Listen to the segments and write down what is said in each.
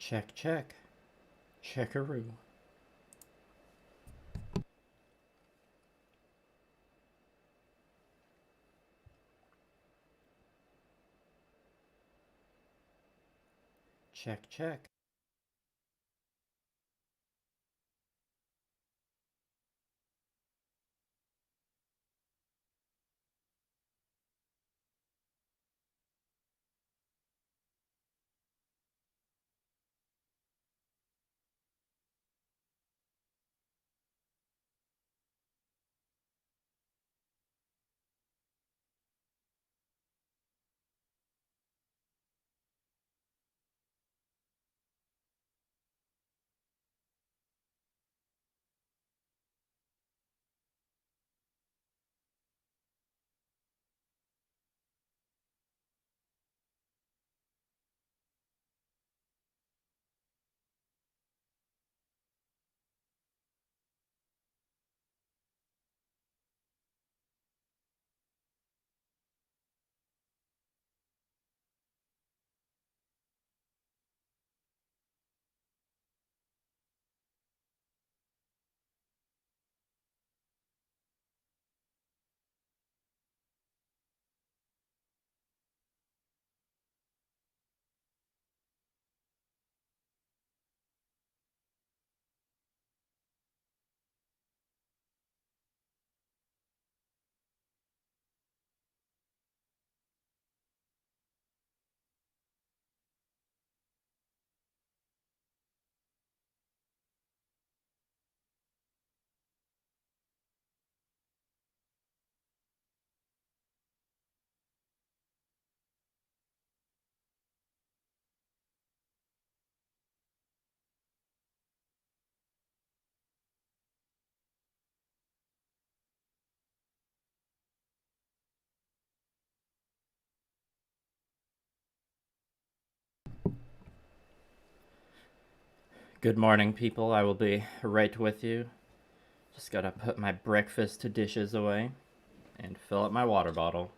Check, check. Checkaroo. Check, check. Good morning, people. I will be right with you. Just gotta put my breakfast dishes away and fill up my water bottle.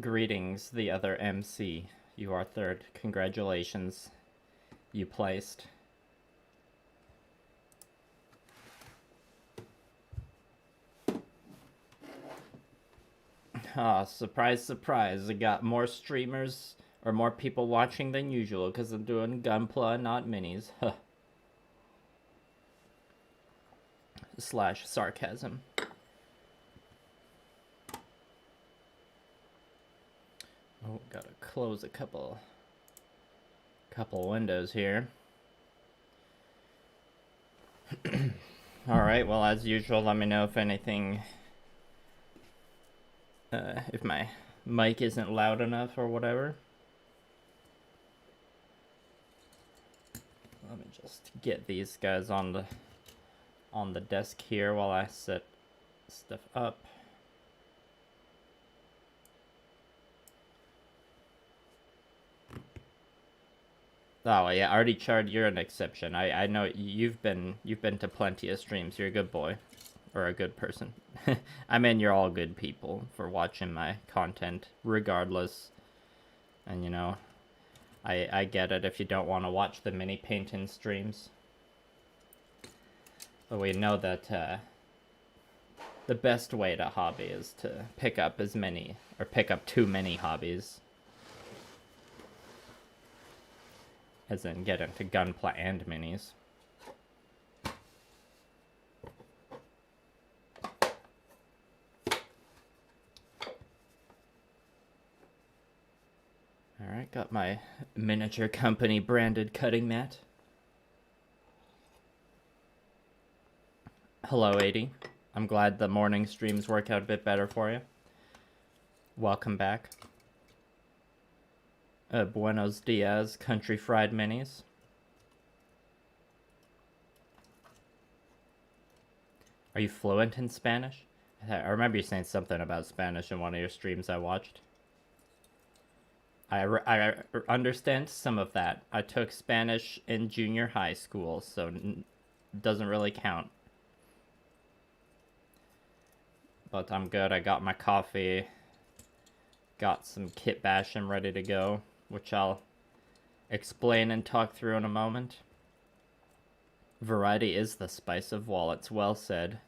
Greetings, the other MC. You are third. Congratulations. You placed. Ah, surprise, surprise. I got more streamers or more people watching than usual because I'm doing Gunpla, not minis. Slash sarcasm. Oh, gotta close a couple windows here. Alright, well, as usual, let me know if anything, if my mic isn't loud enough or whatever. Let me just get these guys on the desk here while I set stuff up. Oh yeah, Artie Chard, you're an exception. I know you've been to plenty of streams. You're a good boy. or a good person. I mean, you're all good people for watching my content, regardless. And, you know, I get it if you don't want to watch the mini painting streams. But we know that the best way to hobby is to pick up as many, or pick up too many hobbies. As in get into Gunpla and minis. Alright, got my miniature company branded cutting mat. Hello, 80. I'm glad the morning streams work out a bit better for you. Welcome back. Buenos dias, country fried minis. Are you fluent in Spanish? I remember you saying something about Spanish in one of your streams I watched. I understand some of that. I took Spanish in junior high school, so it doesn't really count. But I'm good. I got my coffee. Got some kitbash. I'm ready to go, which I'll explain and talk through in a moment. Variety is the spice of wallets. Well said.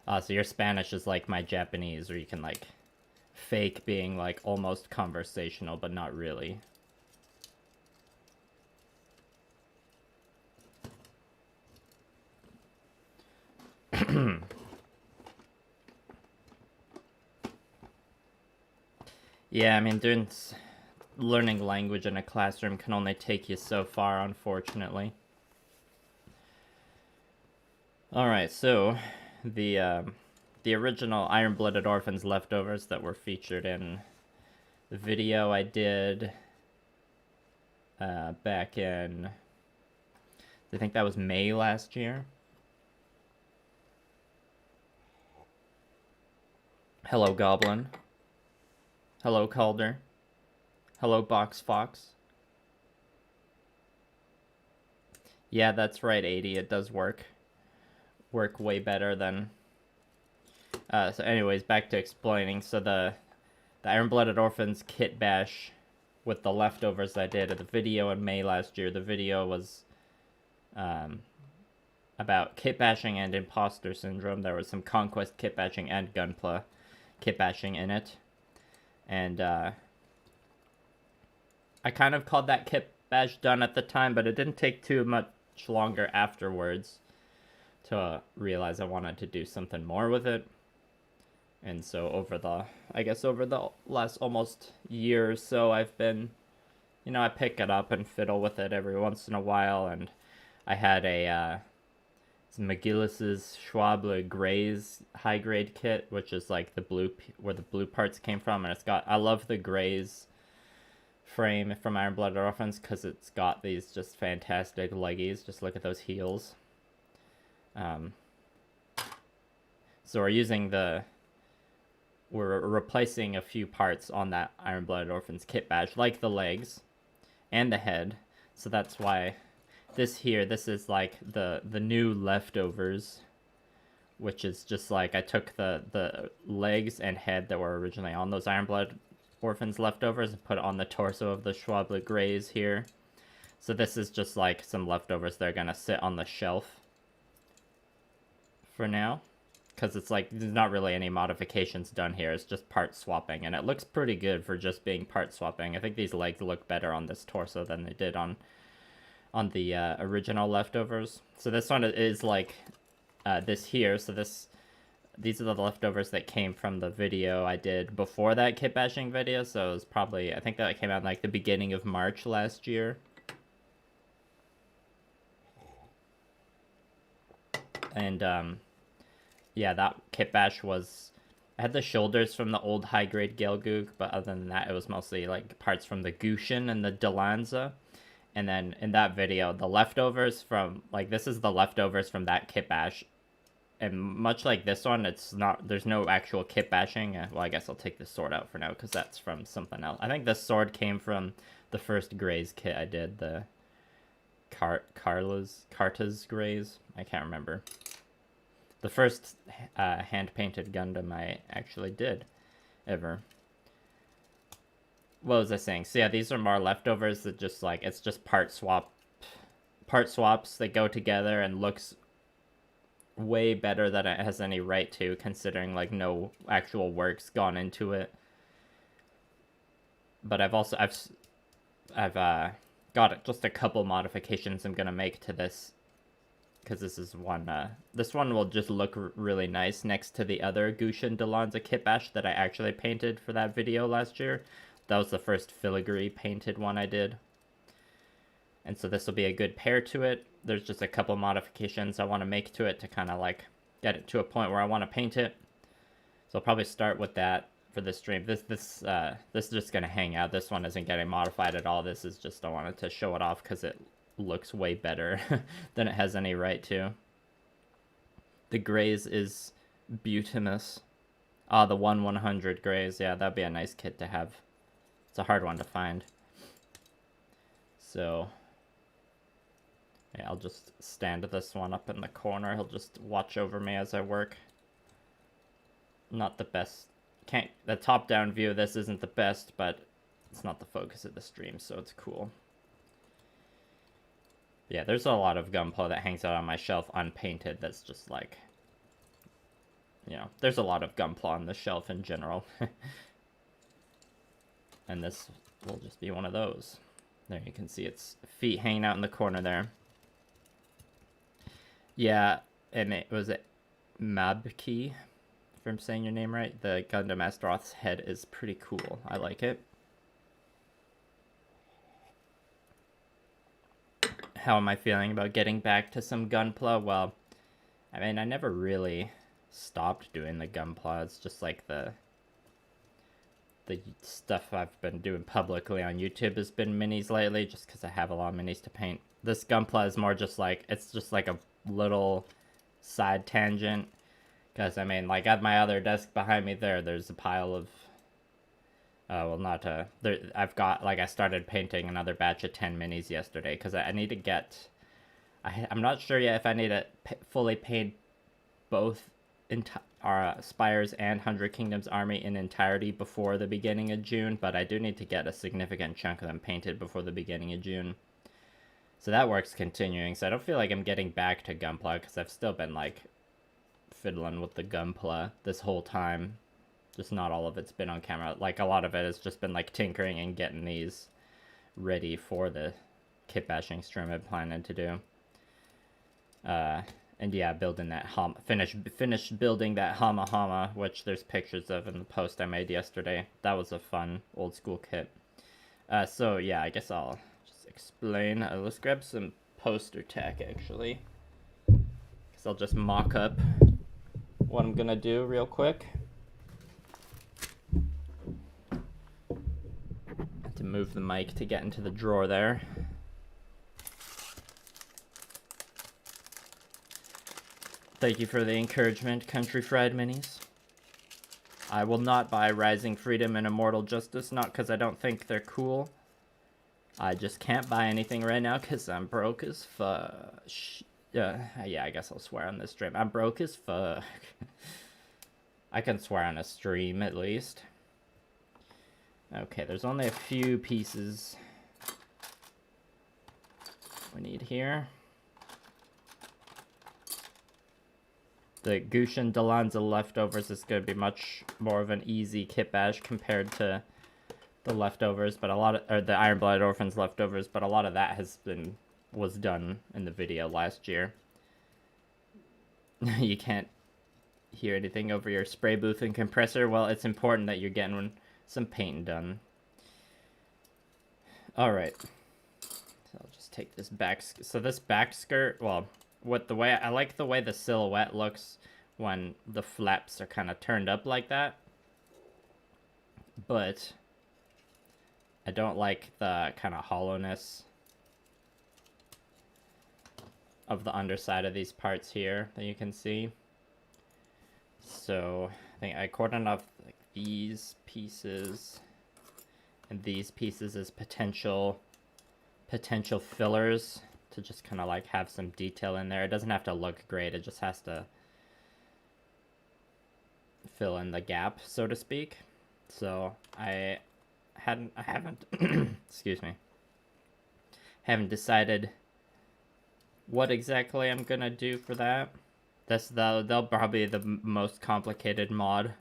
So your Spanish is like my Japanese, where you can like fake being like almost conversational, but not really. Yeah, I mean, learning language in a classroom can only take you so far, unfortunately. Alright, so the original Iron-Blooded Orphans leftovers that were featured in the video I did back in, I think that was May last year. Hello, Goblin. Hello, Calder. Hello, Box Fox. Yeah, that's right, 80. It does work. Work way better than... so anyways, back to explaining. So the Iron-Blooded Orphans kitbash with the leftovers I did at the video in May last year. The video was about kitbashing and imposter syndrome. There was some conquest kitbashing and Gunpla kitbashing in it. And I kind of called that kitbash done at the time, but it didn't take too much longer afterwards to realize I wanted to do something more with it. And so over the last almost year or so, I've been, you know, I pick it up and fiddle with it every once in a while. And I had a McGillis's Schwable Grays high grade kit, which is like the blue, where the blue parts came from. And I love the Grays frame from Iron-Blooded Orphans because it's got these just fantastic leggies. Just look at those heels. So we're replacing a few parts on that Iron-Blooded Orphans kitbash, like the legs and the head. So that's why this is like the new leftovers, which is just like I took the legs and head that were originally on those Iron-Blooded Orphans leftovers and put it on the torso of the Schwable Grays here. So this is just like some leftovers that are gonna sit on the shelf for now, because it's like there's not really any modifications done here. It's just part swapping, and it looks pretty good for just being part swapping. I think these legs look better on this torso than they did on the original leftovers. So this one is like this here. So these are the leftovers that came from the video I did before that kitbashing video. So it was probably, I think that came out in like the beginning of March last year. And yeah, that kitbash I had the shoulders from the old high-grade Gelgoog, but other than that, it was mostly like parts from the Gushin and the Delanza. And then in that video, the leftovers from, like, this is the leftovers from that kitbash. And much like this one, there's no actual kitbashing. Well, I guess I'll take this sword out for now, because that's from something else. I think this sword came from the first Grays kit I did, the Carta's grays. I can't remember. The first hand-painted Gundam I actually did ever. What was I saying? So yeah, these are more leftovers that just like, it's just part swaps that go together and looks way better than it has any right to, considering like no actual work's gone into it. But I've got just a couple modifications I'm gonna make to this, because this is one, this one will just look really nice next to the other Gushin Dalanza kitbash that I actually painted for that video last year. That was the first filigree painted one I did. And so this will be a good pair to it. There's just a couple modifications I want to make to it to kind of like get it to a point where I want to paint it. So I'll probably start with that for this stream. This is just going to hang out. This one isn't getting modified at all. This is just, I wanted to show it off because it looks way better than it has any right to. The grays is Butimus. Ah, the 1/100 grays. Yeah, that'd be a nice kit to have. It's a hard one to find. So yeah, I'll just stand this one up in the corner. He'll just watch over me as I work. Not the best. The top-down view of this isn't the best, but it's not the focus of the stream, so it's cool. Yeah, there's a lot of Gunpla that hangs out on my shelf unpainted that's just like, you know, there's a lot of Gunpla on the shelf in general. And this will just be one of those. There, you can see its feet hanging out in the corner there. Yeah, and it was Mabki, if I'm saying your name right. The Gundam Astaroth's head is pretty cool. I like it. How am I feeling about getting back to some Gunpla? Well, I mean, I never really stopped doing the Gunpla. It's just like the stuff I've been doing publicly on YouTube has been minis lately, just because I have a lot of minis to paint. This Gunpla is more just like, it's just like a little side tangent, because I mean, like at my other desk behind me there's a pile of I've got, like, I started painting another batch of 10 minis yesterday, because I need to get, I'm not sure yet if I need to fully paint both Spires and 100 Kingdoms army in entirety before the beginning of June, but I do need to get a significant chunk of them painted before the beginning of June. So that work's continuing, so I don't feel like I'm getting back to Gunpla, because I've still been, like, fiddling with the Gunpla this whole time. Just not all of it's been on camera. Like, a lot of it has just been, like, tinkering and getting these ready for the kitbashing stream I'm planning to do. And yeah, building that finish building that Hama, which there's pictures of in the post I made yesterday. That was a fun old school kit. So yeah, I guess I'll just explain. Let's grab some poster tack actually, because I'll just mock up what I'm gonna do real quick. Have to move the mic to get into the drawer there. Thank you for the encouragement, Country Fried Minis. I will not buy Rising Freedom and Immortal Justice, not because I don't think they're cool. I just can't buy anything right now because I'm broke as fuck. Yeah, I guess I'll swear on this stream. I'm broke as fuck. I can swear on a stream, at least. Okay, there's only a few pieces we need here. The Gushin Dalanza leftovers is going to be much more of an easy kitbash compared to the leftovers, but the Iron Blooded Orphans leftovers, but a lot of that was done in the video last year. You can't hear anything over your spray booth and compressor. Well, it's important that you're getting some painting done. All right. So I'll just take this back. So this back skirt, well, I like the way the silhouette looks when the flaps are kind of turned up like that, but I don't like the kind of hollowness of the underside of these parts here that you can see. So I think I cordoned off like these pieces and these pieces as potential fillers to just kind of like have some detail in there. It doesn't have to look great, it just has to fill in the gap, so to speak. So I haven't excuse me, haven't decided what exactly I'm gonna do for that. They'll probably be the most complicated mod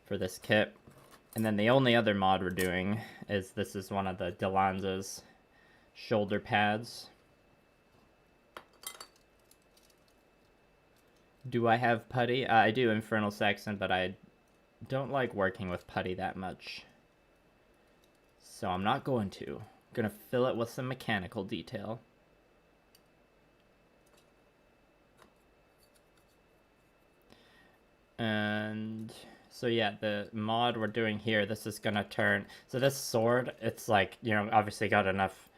for this kit. And then the only other mod we're doing is, this is one of the Delanza's shoulder pads. Do I have putty? I do Infernal Saxon, but I don't like working with putty that much. So I'm not going to. I'm gonna fill it with some mechanical detail. And so yeah, the mod we're doing here, this is gonna turn, so this sword, it's like, you know, obviously got enough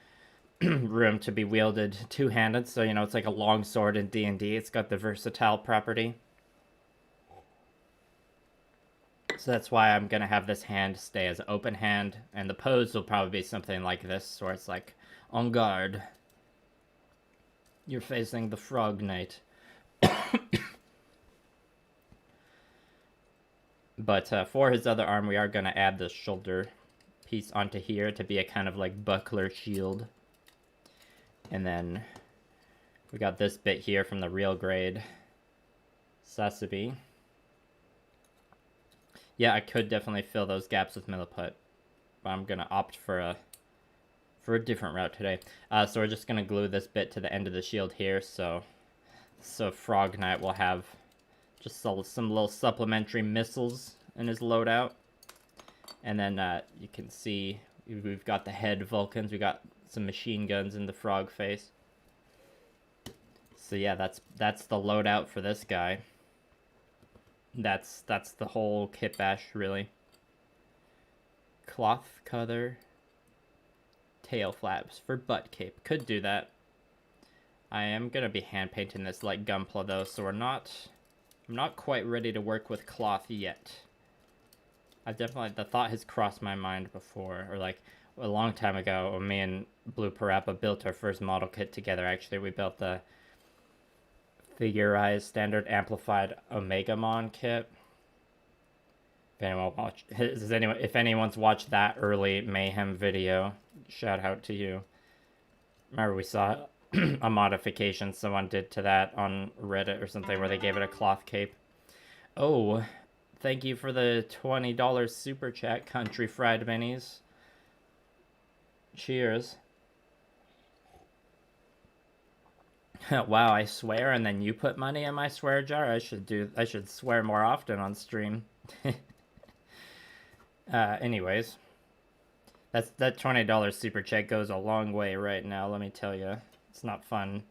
room to be wielded two-handed, so, you know, it's like a long sword in D&D. It's got the versatile property. So that's why I'm gonna have this hand stay as open hand, and the pose will probably be something like this, where it's like, on guard. You're facing the Frog Knight. But for his other arm, we are going to add this shoulder piece onto here to be a kind of like buckler shield. And then we got this bit here from the real grade Sasabi. Yeah, I could definitely fill those gaps with milliput, but I'm going to opt for a different route today. So we're just going to glue this bit to the end of the shield here, so Frog Knight will have just some little supplementary missiles in his loadout. And then you can see we've got the head Vulcans. We got some machine guns in the frog face. So yeah, that's the loadout for this guy. That's the whole kitbash, really. Cloth color tail flaps for butt cape. Could do that. I am gonna be hand painting this like Gunpla though, so I'm not quite ready to work with cloth yet. The thought has crossed my mind before, or like a long time ago when me and Blue Parappa built our first model kit together. Actually, we built the figurized standard amplified Omegamon kit. If anyone's watched that early Mayhem video, shout out to you. Remember we saw a modification someone did to that on Reddit or something where they gave it a cloth cape. Oh, thank you for the $20 super chat, Country Fried Minis. Cheers. Wow, I swear and then you put money in my swear jar? I should swear more often on stream. Anyways. That $20 super chat goes a long way right now, let me tell you. It's not fun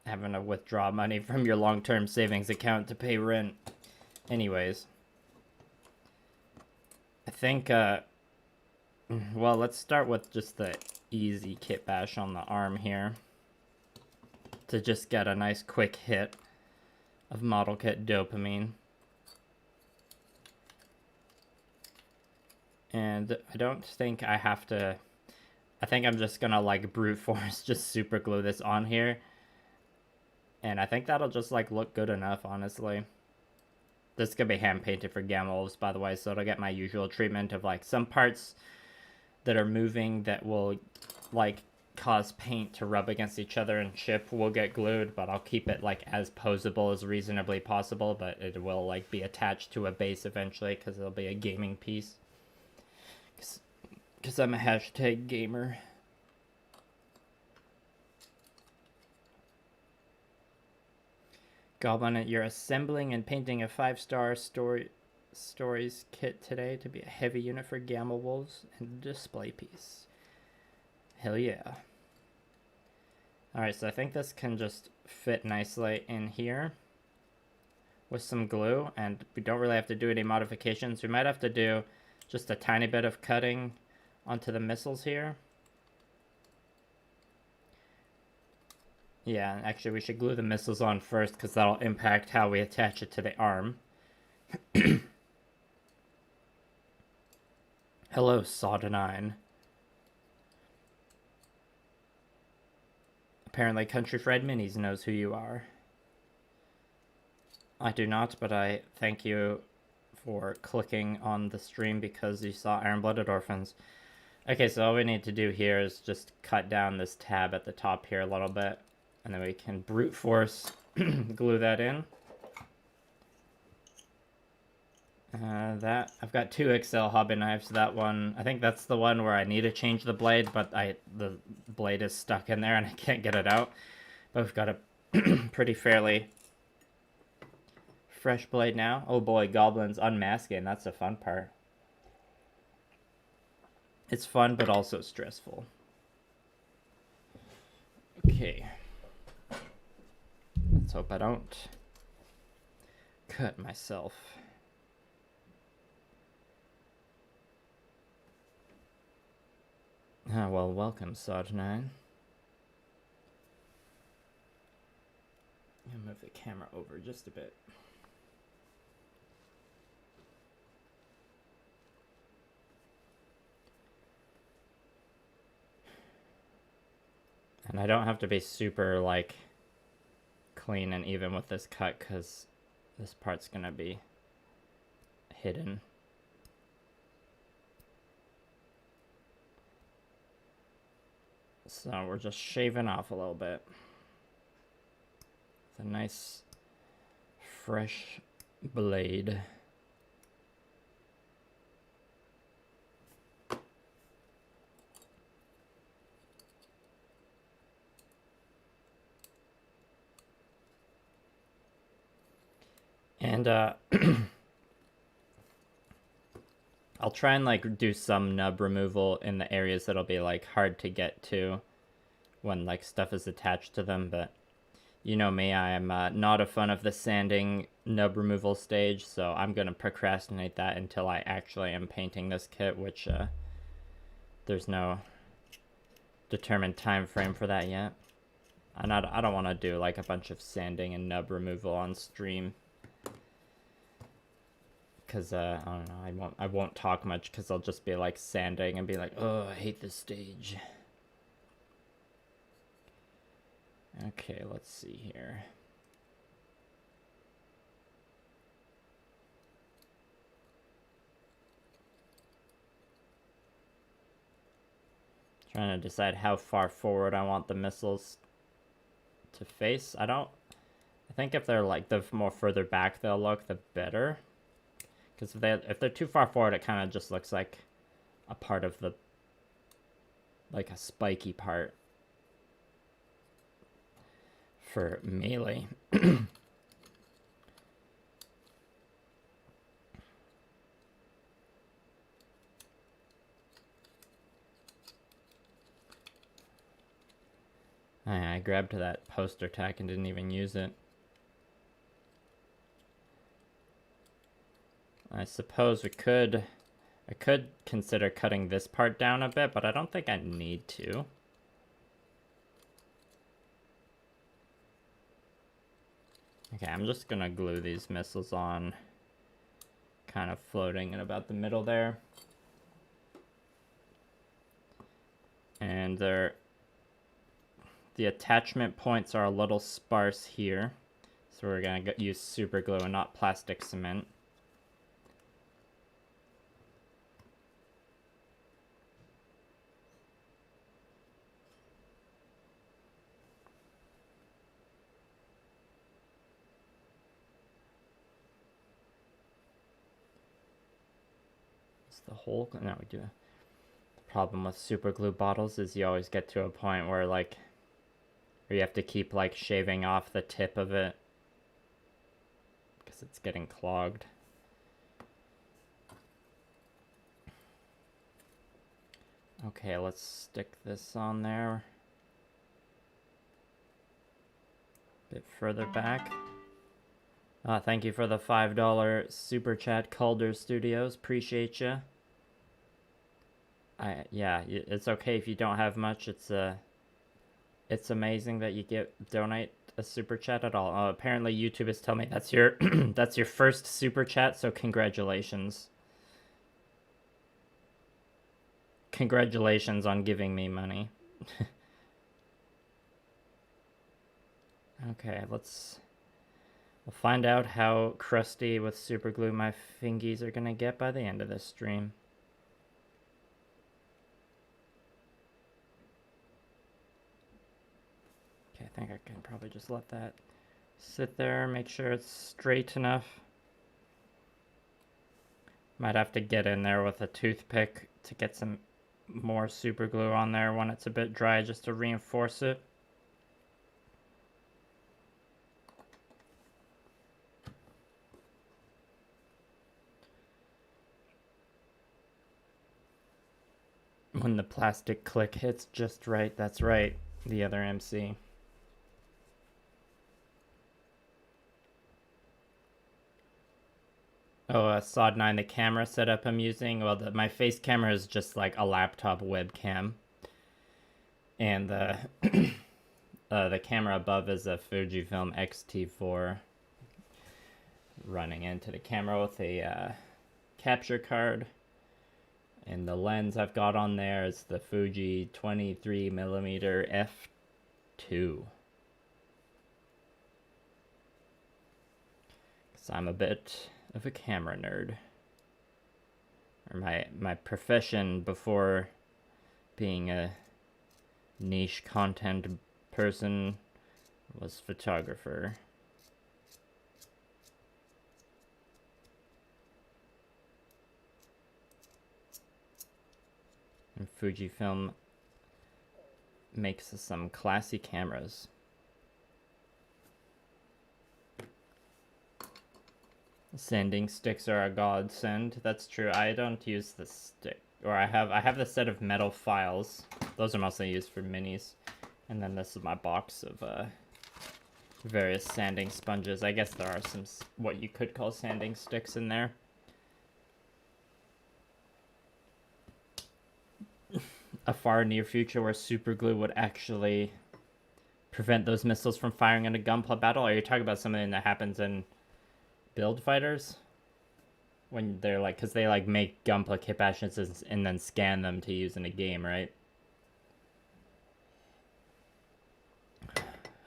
having to withdraw money from your long-term savings account to pay rent. Anyways. I think, well, let's start with just the easy kitbash on the arm here. To just get a nice quick hit of model kit dopamine. And I don't think I have to... I think I'm just gonna like brute force just super glue this on here. And I think that'll just like look good enough, honestly. This could be hand painted for Gamma Wolves, by the way, so it'll get my usual treatment of like some parts that are moving that will like cause paint to rub against each other and chip will get glued, but I'll keep it like as posable as reasonably possible, but it will like be attached to a base eventually because it'll be a gaming piece. Because I'm a hashtag gamer. Goblin, you're assembling and painting a 5-star stories kit today to be a heavy unit for Gamma Wolves and a display piece. Hell yeah. Alright, so I think this can just fit nicely in here with some glue, and we don't really have to do any modifications. We might have to do just a tiny bit of cutting onto the missiles here. Yeah, actually we should glue the missiles on first because that'll impact how we attach it to the arm. Hello, Sawdinine. Apparently Country Fried Minis knows who you are. I do not, but I thank you for clicking on the stream because you saw Iron-Blooded Orphans. Okay, so all we need to do here is just cut down this tab at the top here a little bit, and then we can brute force glue that in. I've got 2 XL hobby knives. That one, I think that's the one where I need to change the blade, but the blade is stuck in there and I can't get it out. But we've got a pretty fairly fresh blade now. Oh boy, goblins unmasking. That's a fun part. It's fun, but also stressful. Okay. Let's hope I don't cut myself. Ah, well, welcome, Sod9. I'll move the camera over just a bit. And I don't have to be super, like, clean and even with this cut, because this part's gonna be hidden. So we're just shaving off a little bit. It's a nice, fresh blade. And I'll try and like do some nub removal in the areas that'll be like hard to get to when like stuff is attached to them, but you know me, I am not a fan of the sanding nub removal stage, so I'm gonna procrastinate that until I actually am painting this kit, which there's no determined time frame for that yet. And I don't want to do like a bunch of sanding and nub removal on stream. Because I don't know, I won't talk much because I'll just be like sanding and be like, oh, I hate this stage. Okay, let's see here. Trying to decide how far forward I want the missiles to face. I think if they're like the more further back they'll look, the better. Because if they're too far forward, it kind of just looks like a part of the, like a spiky part for melee. I grabbed that poster tack and didn't even use it. I suppose I could consider cutting this part down a bit, but I don't think I need to. Okay, I'm just gonna glue these missiles on, kind of floating in about the middle there. And the attachment points are a little sparse here, so we're gonna use super glue and not plastic cement. The whole no we do. The problem with super glue bottles is you always get to a point where like where you have to keep like shaving off the tip of it because it's getting clogged. Okay, let's stick this on there a bit further back. Thank you for the $5 super chat, Calder Studios. Appreciate you. Yeah, it's okay if you don't have much. It's amazing that you donate a super chat at all. Apparently YouTube is telling me that's your that's your first super chat, so congratulations. Congratulations on giving me money. Okay, we'll find out how crusty with super glue my fingies are gonna get by the end of this stream. Okay, I think I can probably just let that sit there, make sure it's straight enough. Might have to get in there with a toothpick to get some more super glue on there when it's a bit dry, just to reinforce it. When the plastic click hits just right, that's right, the other MC. Oh, Sod9, the camera setup I'm using, well, my face camera is just like a laptop webcam. And the camera above is a Fujifilm X-T4 running into the camera with a capture card. And the lens I've got on there is the Fuji 23mm f2. Because I'm a bit of a camera nerd. Or my profession before being a niche content person was photographer. And Fujifilm makes some classy cameras. Sanding sticks are a godsend. That's true. I don't use the stick, or I have the set of metal files. Those are mostly used for minis. And then this is my box of various sanding sponges. I guess there are some what you could call sanding sticks in there. A far near future where super glue would actually prevent those missiles from firing in a Gunpla battle? Or are you talking about something that happens in build fighters? When they're like, because they like make Gunpla kitbashes and then scan them to use in a game, right?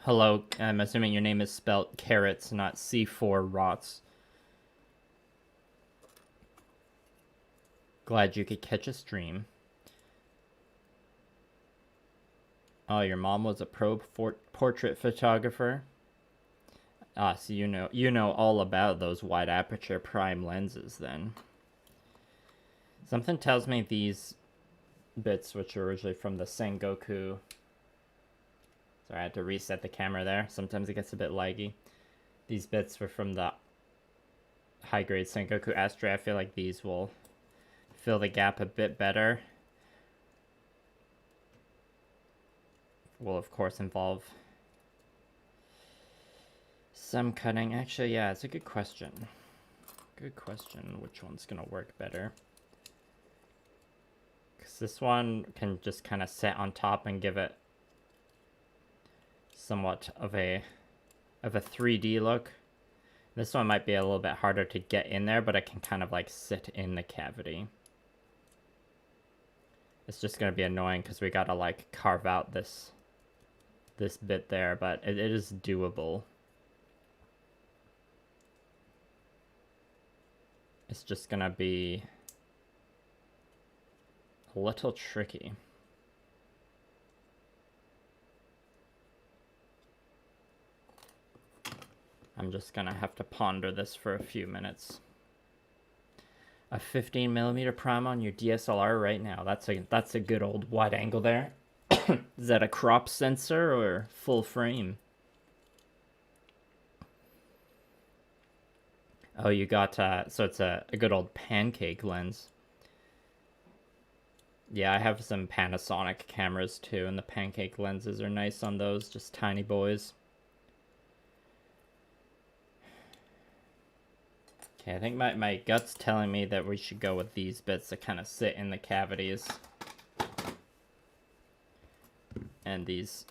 Hello, I'm assuming your name is spelt carrots, not C4 rots. Glad you could catch a stream. Oh, your mom was a pro portrait photographer? Ah, so you know all about those wide aperture prime lenses then. Something tells me these bits, which are originally from the Sengoku. Sorry, I had to reset the camera there. Sometimes it gets a bit laggy. These bits were from the high-grade Sengoku Astra. I feel like these will fill the gap a bit better. Will, of course, involve some cutting. Actually, yeah, it's a good question. Good question. Which one's going to work better? Because this one can just kind of sit on top and give it somewhat of a 3D look. This one might be a little bit harder to get in there, but it can kind of like sit in the cavity. It's just going to be annoying because we got to like carve out this bit there, but it is doable. It's just gonna be a little tricky. I'm just gonna have to ponder this for a few minutes. A 15mm prime on your DSLR right now. That's a good old wide angle there. Is that a crop sensor or full frame? Oh, you got, so it's a good old pancake lens. Yeah, I have some Panasonic cameras too, and the pancake lenses are nice on those, just tiny boys. Okay, I think my gut's telling me that we should go with these bits that kind of sit in the cavities. And these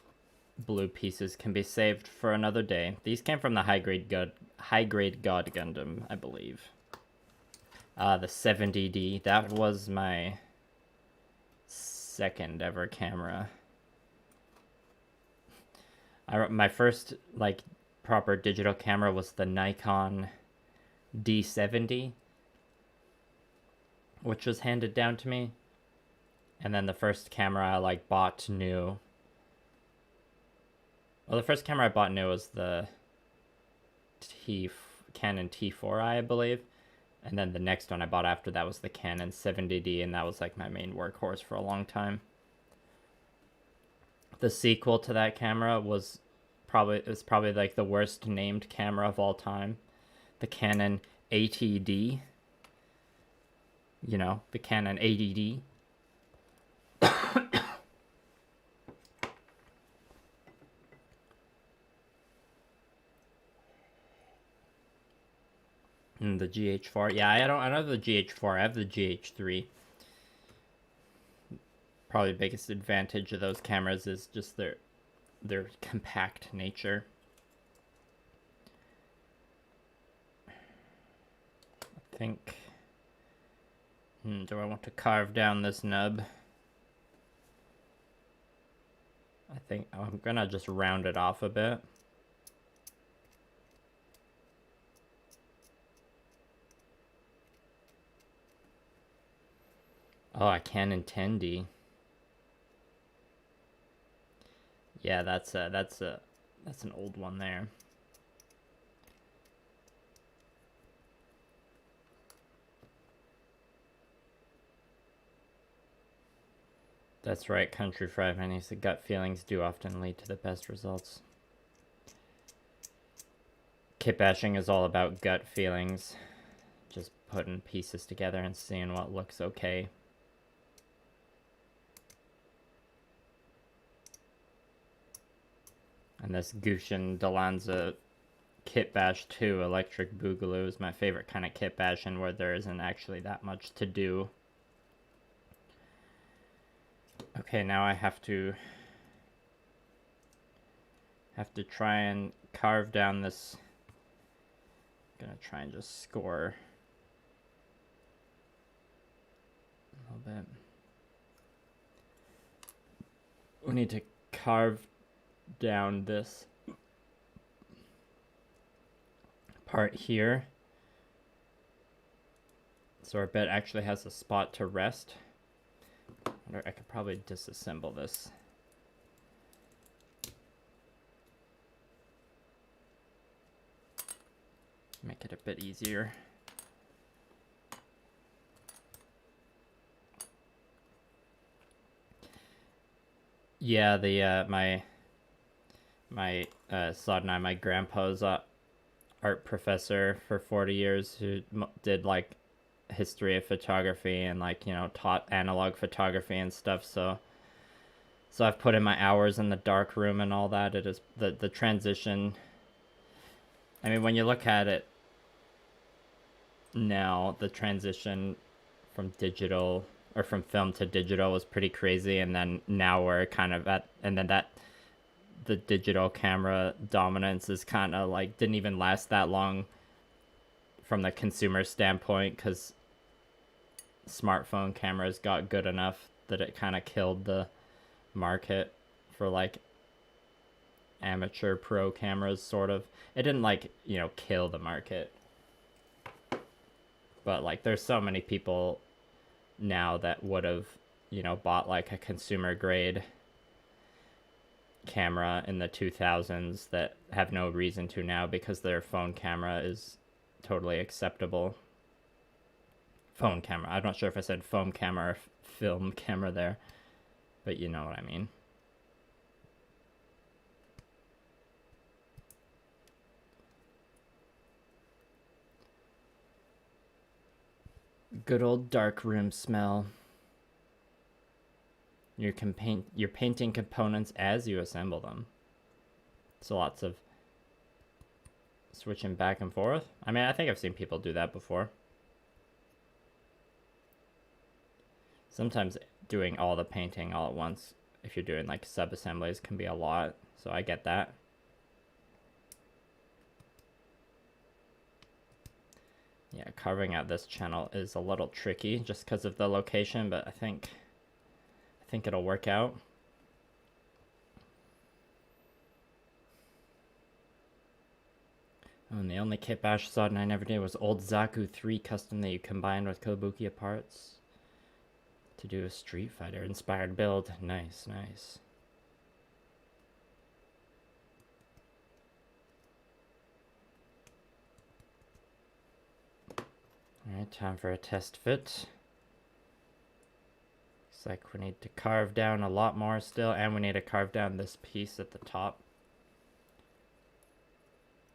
blue pieces can be saved for another day. These came from the high-grade God Gundam, I believe. The 70D. That was my second ever camera. My first like proper digital camera was the Nikon D70, which was handed down to me. And then the first camera I like bought new. Well, the first camera I bought new was the Canon T4i, I believe. And then the next one I bought after that was the Canon 70D, and that was like my main workhorse for a long time. The sequel to that camera was probably like the worst named camera of all time. The Canon ATD. You know, the Canon ADD. And the GH4. Yeah, I don't have the GH4. I have the GH3. Probably the biggest advantage of those cameras is just their compact nature. I think. Do I want to carve down this nub? I think I'm gonna just round it off a bit. Oh, I can in 10D. Yeah, that's an old one there. That's right, Country Fried Minis. The gut feelings do often lead to the best results. Kitbashing is all about gut feelings. Just putting pieces together and seeing what looks okay. And this Gushin Delanza Kitbash 2 Electric Boogaloo is my favorite kind of kitbashing, where there isn't actually that much to do. Okay, now I have to try and carve down this. I'm gonna try and just score a little bit. We need to carve down this part here so our bed actually has a spot to rest. I could probably disassemble this. Make it a bit easier. Yeah, the my Sodnai, my grandpa's art professor for 40 years, who did like history of photography and like, you know, taught analog photography and stuff. So I've put in my hours in the dark room and all that. It is the transition. I mean, when you look at it now, the transition from digital or from film to digital was pretty crazy, and then now we're kind of at, and then that the digital camera dominance is kind of like didn't even last that long from the consumer standpoint, because smartphone cameras got good enough that it kind of killed the market for like amateur pro cameras, sort of. It didn't like, you know, kill the market, but like there's so many people now that would have, you know, bought like a consumer grade camera in the 2000s that have no reason to now, because their phone camera is totally acceptable. Phone camera. I'm not sure if I said foam camera or film camera there, but you know what I mean. Good old dark room smell. You can paint your painting components as you assemble them. So lots of switching back and forth. I mean, I think I've seen people do that before. Sometimes doing all the painting all at once, if you're doing like sub-assemblies, can be a lot. So I get that. Yeah, carving out this channel is a little tricky just because of the location, but I think it'll work out. Oh, and the only kitbash slot I never did was old Zaku 3 custom that you combined with Kobukia parts to do a Street Fighter inspired build. Nice, nice. Alright, time for a test fit. Looks like we need to carve down a lot more still, and we need to carve down this piece at the top.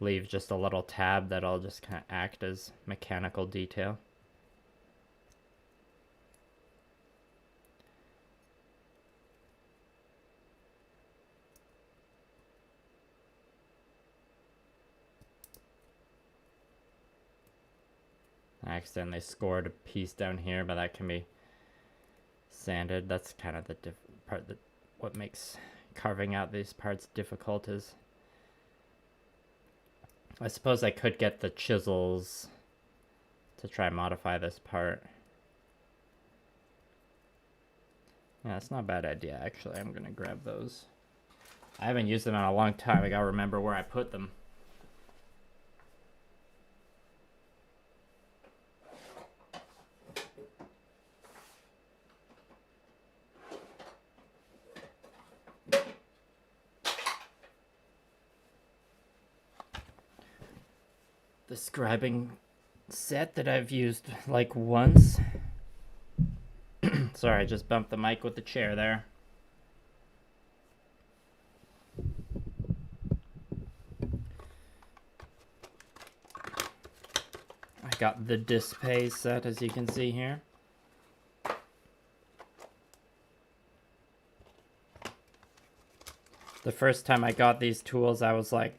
Leave just a little tab that'll just kind of act as mechanical detail. I accidentally scored a piece down here, but that can be sanded. That's kind of the part that what makes carving out these parts difficult is I suppose I could get the chisels to try and modify this part. Yeah, that's not a bad idea, actually. I'm gonna grab those. I haven't used them in a long time. I gotta remember where I put them. The scribing set that I've used like once. Sorry, I just bumped the mic with the chair there. I got the display set, as you can see here. The first time I got these tools, I was like,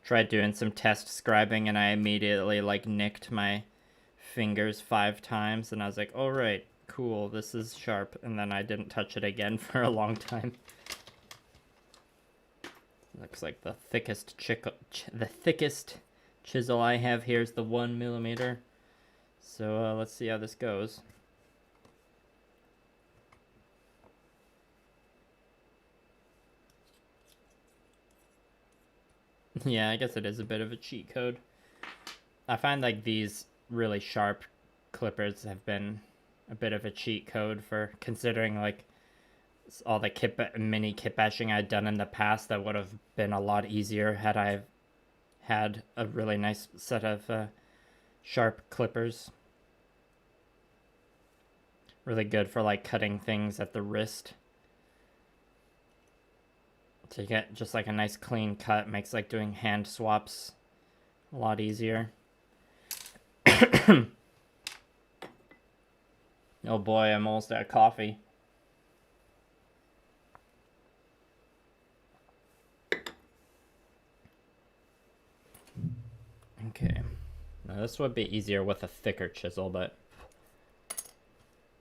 tried doing some test scribing, and I immediately like nicked my fingers 5 times, and I was like, all right, cool, this is sharp, and then I didn't touch it again for a long time. Looks like the thickest chisel I have here is the 1mm. So let's see how this goes. Yeah, I guess it is a bit of a cheat code. I find like these really sharp clippers have been a bit of a cheat code for considering like all the mini kitbashing I'd done in the past. That would have been a lot easier had I had a really nice set of sharp clippers. Really good for like cutting things at the wrist. To get just like a nice clean cut makes like doing hand swaps a lot easier. Oh boy, I'm almost out of coffee. Okay. Now this would be easier with a thicker chisel, but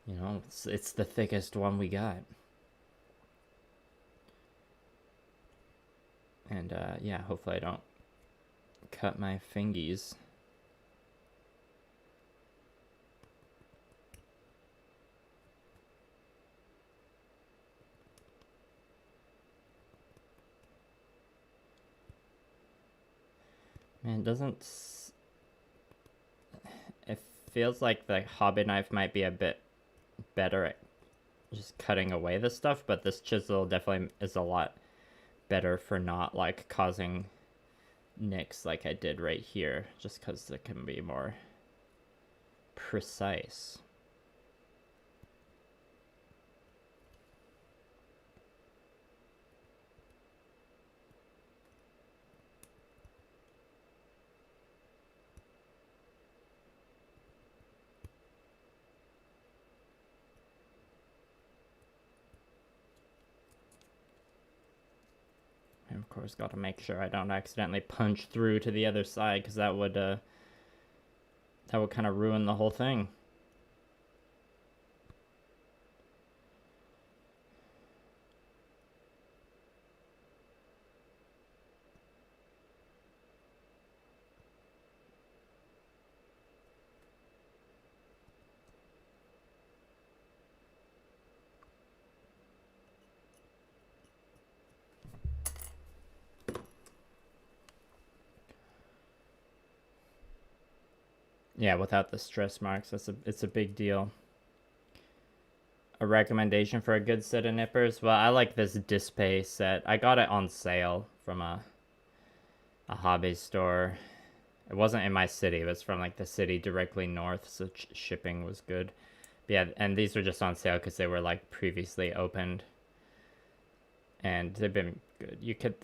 you know, it's the thickest one we got. And yeah, hopefully I don't cut my fingies. Man, it feels like the hobby knife might be a bit better at just cutting away this stuff, but this chisel definitely is a lot better for not like causing nicks like I did right here, just because it can be more precise. And of course, got to make sure I don't accidentally punch through to the other side, because that would kind of ruin the whole thing. Yeah, without the stress marks, it's a big deal. A recommendation for a good set of nippers? Well, I like this Display set. I got it on sale from a hobby store. It wasn't in my city. It was from like the city directly north, so shipping was good. But yeah, and these were just on sale because they were like previously opened. And they've been good. You could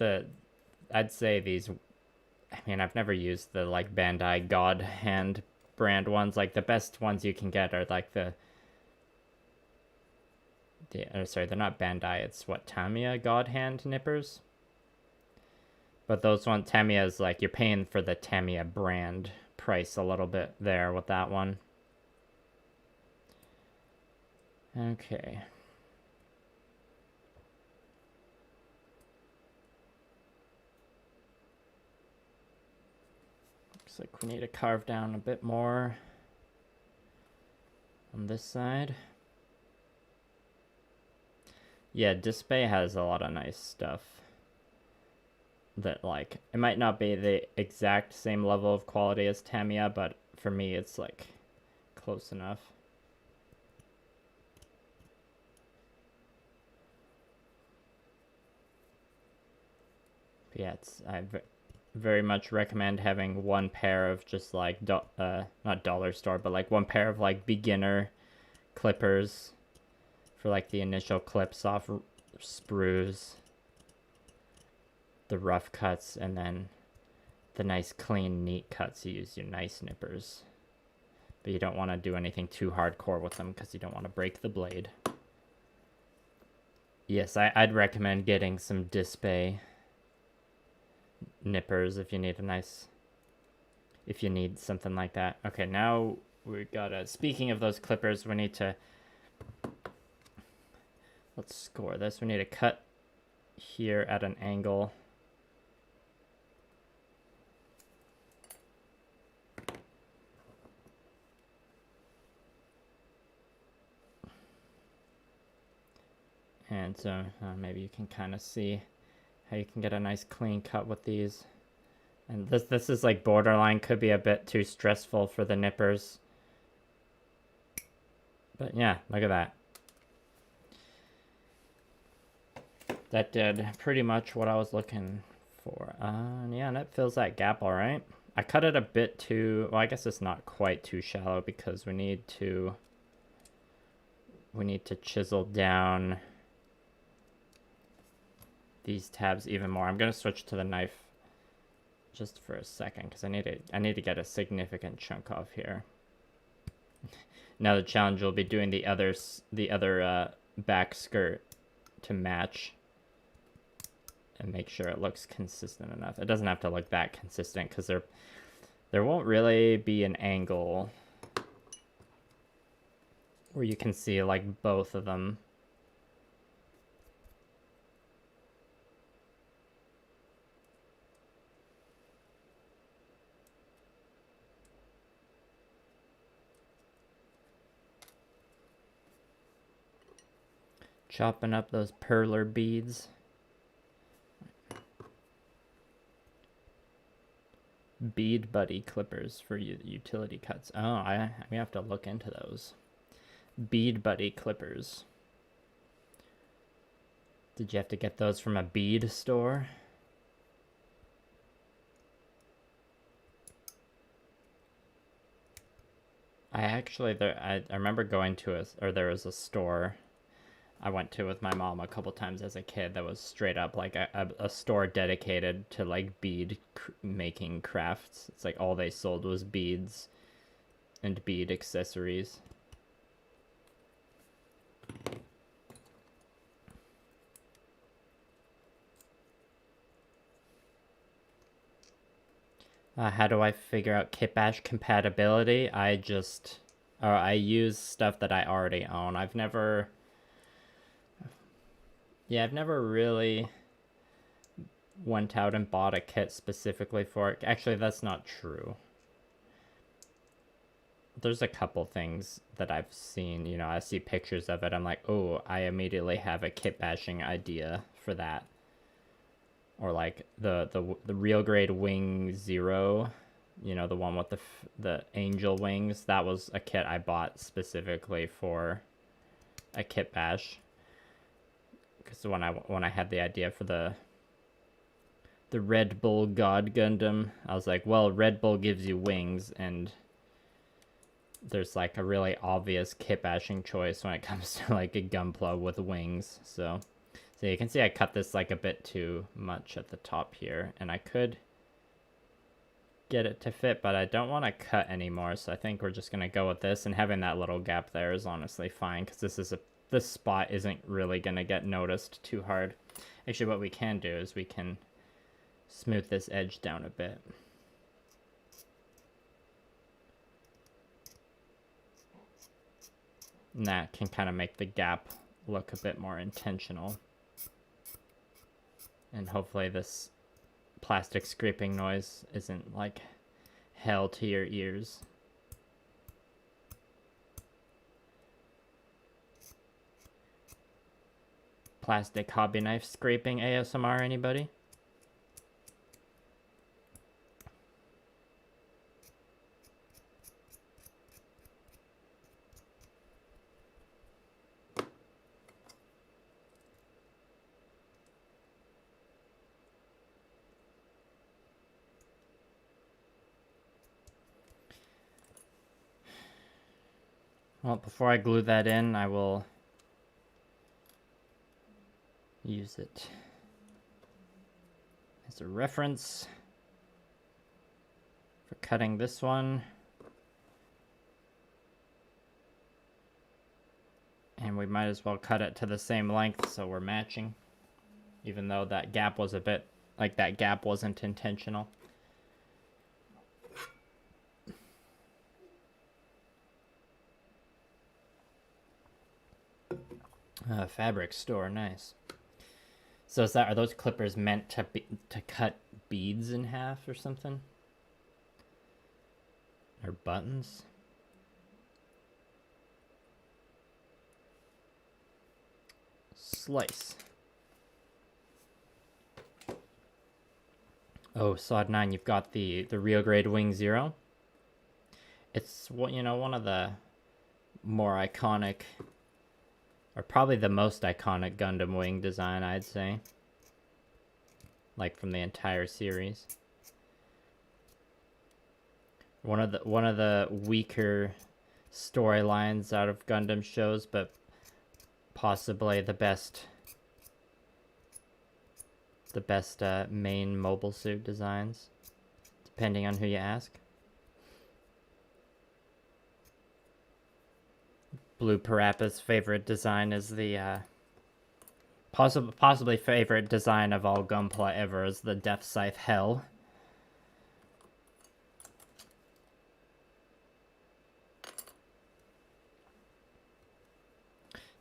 I'd say these, I mean, I've never used the like Bandai God Hand brand ones. Like the best ones you can get are like sorry, they're not Bandai. It's what, Tamiya God Hand nippers. But those ones, Tamiya is like you're paying for the Tamiya brand price a little bit there with that one. Okay. Looks like we need to carve down a bit more on this side. Yeah, Display has a lot of nice stuff that, like, it might not be the exact same level of quality as Tamiya, but for me it's like close enough. But yeah, I very much recommend having one pair of just like not dollar store, but like one pair of like beginner clippers for like the initial clips off sprues, the rough cuts, and then the nice clean neat cuts. You use your nice nippers, but you don't want to do anything too hardcore with them because you don't want to break the blade. Yes, I'd recommend getting some Display nippers if you need if you need something like that. Okay, now we gotta, speaking of those clippers, we need to, let's score this. We need to cut here at an angle. And so maybe you can kind of see how you can get a nice clean cut with these. And this is like borderline, could be a bit too stressful for the nippers. But yeah, look at that. That did pretty much what I was looking for. Yeah, and it fills that gap all right. I cut it a bit too, well, I guess it's not quite too shallow because we need to chisel down these tabs even more. I'm gonna switch to the knife just for a second because I need to get a significant chunk off here. Now the challenge will be doing the other back skirt to match and make sure it looks consistent enough. It doesn't have to look that consistent because there won't really be an angle where you can see like both of them. Chopping up those perler beads. Bead Buddy clippers for utility cuts. Oh, we have to look into those. Bead Buddy clippers. Did you have to get those from a bead store? I remember going to there was a store I went to with my mom a couple times as a kid that was straight up like a store dedicated to like bead making crafts. It's like all they sold was beads and bead accessories. How do I figure out kitbash compatibility? I use stuff that I already own. I've never really went out and bought a kit specifically for it. Actually, that's not true. There's a couple things that I've seen, you know, I see pictures of it. I'm like, oh, I immediately have a kit bashing idea for that. Or like the real grade Wing Zero You know, the one with the angel wings. That was a kit I bought specifically for a kitbash. Because when I had the idea for the Red Bull God Gundam, I was like, well, Red Bull gives you wings, and there's like a really obvious kitbashing choice when it comes to like a Gunpla with wings. So you can see I cut this like a bit too much at the top here, and I could get it to fit, but I don't want to cut anymore, so I think we're just gonna go with this, and having that little gap there is honestly fine, because this spot isn't really gonna get noticed too hard. Actually, what we can do is we can smooth this edge down a bit. And that can kind of make the gap look a bit more intentional. And hopefully this plastic scraping noise isn't like hell to your ears. Plastic hobby knife scraping ASMR, anybody? Well, before I glue that in, I will use it as a reference for cutting this one. And we might as well cut it to the same length so we're matching, even though that gap was a bit, like that gap wasn't intentional. Fabric store, nice. So are those clippers meant to cut beads in half or something? Or buttons? Slice. Oh, Sod 9, you've got the real grade Wing Zero. It's, you know, one of the more iconic, or probably the most iconic Gundam wing design, I'd say. Like from the entire series. One of the weaker storylines out of Gundam shows, but possibly the best main mobile suit designs, depending on who you ask. Blue Parappa's favorite design is the possibly favorite design of all Gunpla ever is the Death Scythe Hell.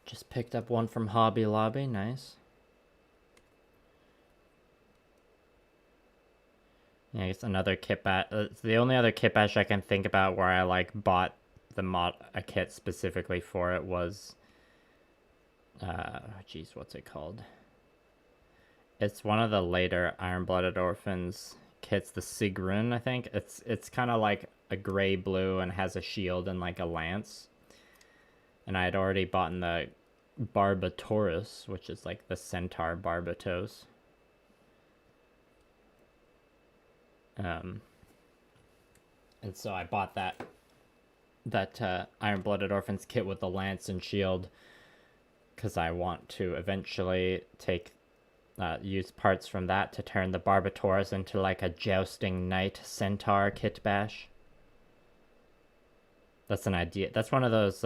Just picked up one from Hobby Lobby, nice. Yeah, it's another kitbash. It's the only other kitbash I can think about where I like bought a kit specifically for it was geez, what's it called? It's one of the later Iron-Blooded Orphans kits, the Sigrun, I think. It's kind of like a gray blue and has a shield and like a lance. And I had already bought the Barbatorus, which is like the Centaur Barbatos. And so I bought that Iron-Blooded Orphans kit with the lance and shield because I want to eventually use parts from that to turn the Barbatorus into like a jousting knight centaur kitbash. That's an idea. That's one of those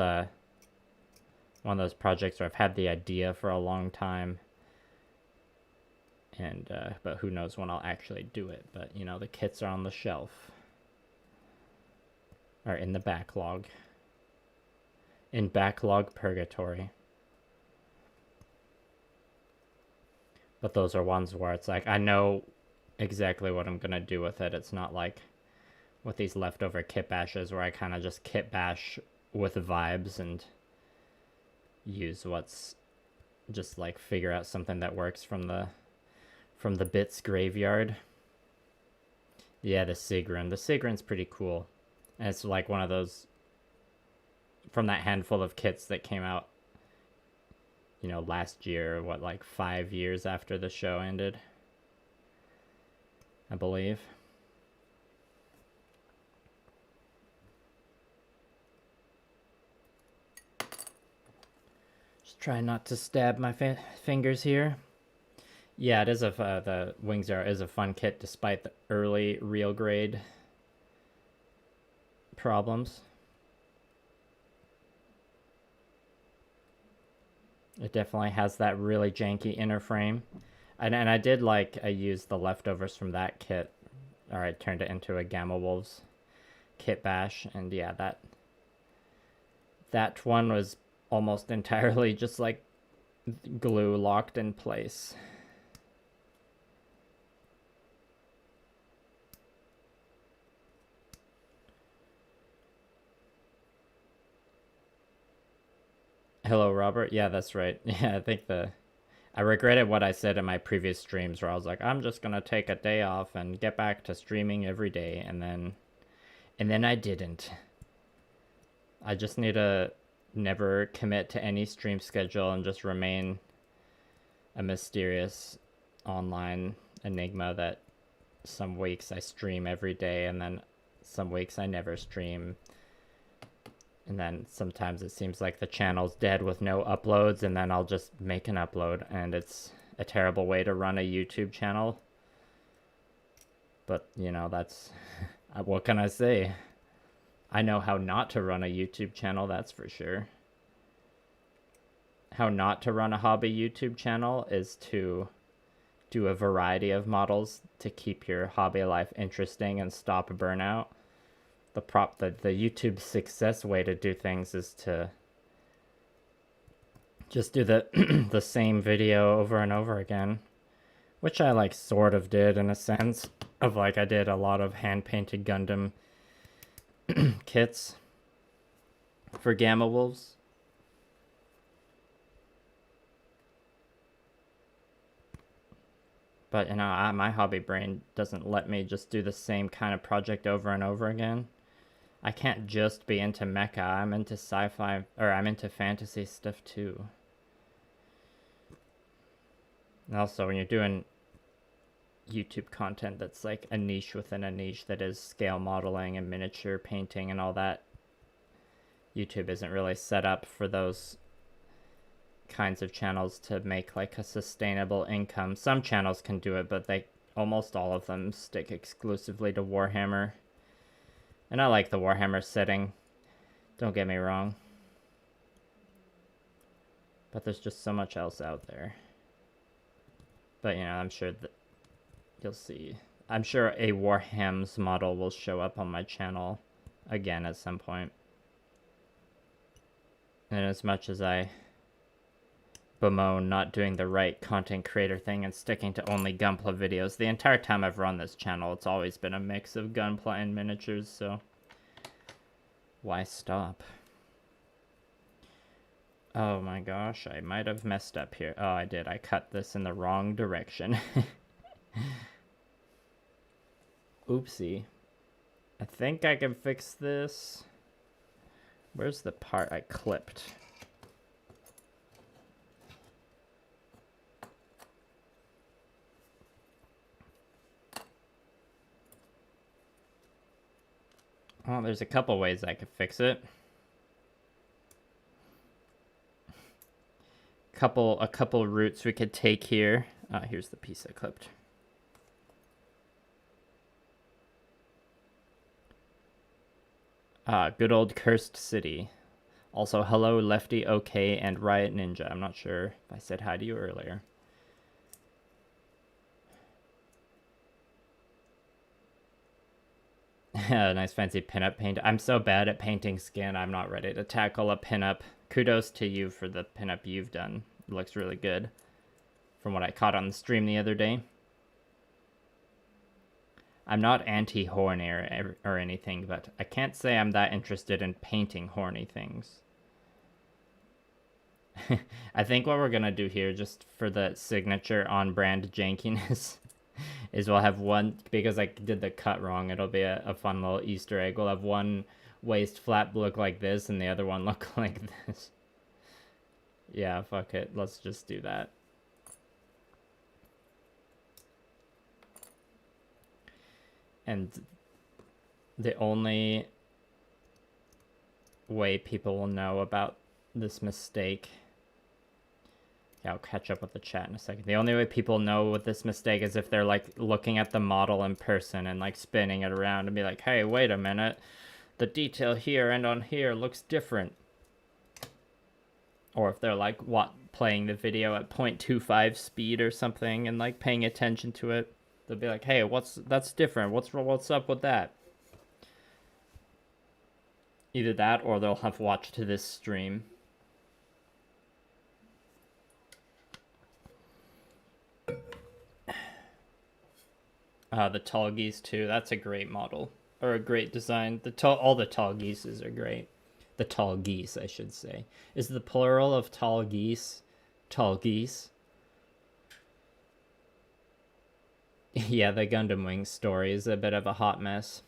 projects where I've had the idea for a long time, and but who knows when I'll actually do it. But you know, the kits are on the shelf. Or in the backlog. In backlog purgatory. But those are ones where it's like, I know exactly what I'm gonna do with it. It's not like with these leftover kit bashes where I kind of just kit bash with vibes and use what's just like figure out something that works from the bits graveyard. Yeah, the Sigrun. The Sigrun's pretty cool. And it's like one of those from that handful of kits that came out, you know, last year, what, like 5 years after the show ended, I believe. Just try not to stab my fingers here. Yeah, it is the Wings is a fun kit despite the early real grade problems. It definitely has that really janky inner frame. And I did I used the leftovers from that kit, or I turned it into a Gamma Wolves kitbash, and yeah, that one was almost entirely just like glue locked in place. Hello, Robert. Yeah, that's right. Yeah, I think I regretted what I said in my previous streams where I was like, I'm just gonna take a day off and get back to streaming every day, and then I didn't. I just need to never commit to any stream schedule and just remain a mysterious online enigma that some weeks I stream every day and then some weeks I never stream. And then sometimes it seems like the channel's dead with no uploads, and then I'll just make an upload, and it's a terrible way to run a YouTube channel. But, you know, that's... what can I say? I know how not to run a YouTube channel, that's for sure. How not to run a hobby YouTube channel is to do a variety of models to keep your hobby life interesting and stop burnout. The YouTube success way to do things is to just do the the same video over and over again, which I sort of did in a sense of I did a lot of hand painted Gundam kits for Gamma Wolves. But you know, my hobby brain doesn't let me just do the same kind of project over and over again. I can't just be into mecha. I'm into sci-fi, or I'm into fantasy stuff too. And also, when you're doing YouTube content that's like a niche within a niche that is scale modeling and miniature painting and all that, YouTube isn't really set up for those kinds of channels to make a sustainable income. Some channels can do it, but almost all of them stick exclusively to Warhammer. And I like the Warhammer setting, don't get me wrong. But there's just so much else out there. But, you know, I'm sure that you'll see. I'm sure a Warham's model will show up on my channel again at some point. And as much as I bemoan not doing the right content creator thing and sticking to only Gunpla videos, the entire time I've run this channel, it's always been a mix of Gunpla and miniatures, so why stop? Oh my gosh, I might have messed up here. Oh, I did. I cut this in the wrong direction. Oopsie. I think I can fix this. Where's the part I clipped? Well, there's a couple ways I could fix it. A couple routes we could take here. Here's the piece I clipped. Good old Cursed City. Also, hello Lefty OK and Riot Ninja. I'm not sure if I said hi to you earlier. Nice fancy pinup paint. I'm so bad at painting skin, I'm not ready to tackle a pinup. Kudos to you for the pinup you've done. It looks really good from what I caught on the stream the other day. I'm not anti-horny or anything, but I can't say I'm that interested in painting horny things. I think what we're gonna do here, just for the signature on-brand jankiness, is we'll have one, because I did the cut wrong, it'll be a fun little Easter egg. We'll have one waist flap look like this and the other one look like this. Yeah, fuck it. Let's just do that. And the only way people will know about this mistake... Yeah, I'll catch up with the chat in a second. The only way people know with this mistake is if they're like looking at the model in person and like spinning it around and be like, hey, wait a minute. The detail here and on here looks different. Or if they're like playing the video at 0.25 speed or something and like paying attention to it, they'll be like, hey, that's different. What's up with that? Either that or they'll have watched this stream. The tall geese too. That's a great model, or a great design. All the tall geeses are great. The tall geese, I should say. Is the plural of tall geese tall geese? Yeah, the Gundam Wing story is a bit of a hot mess.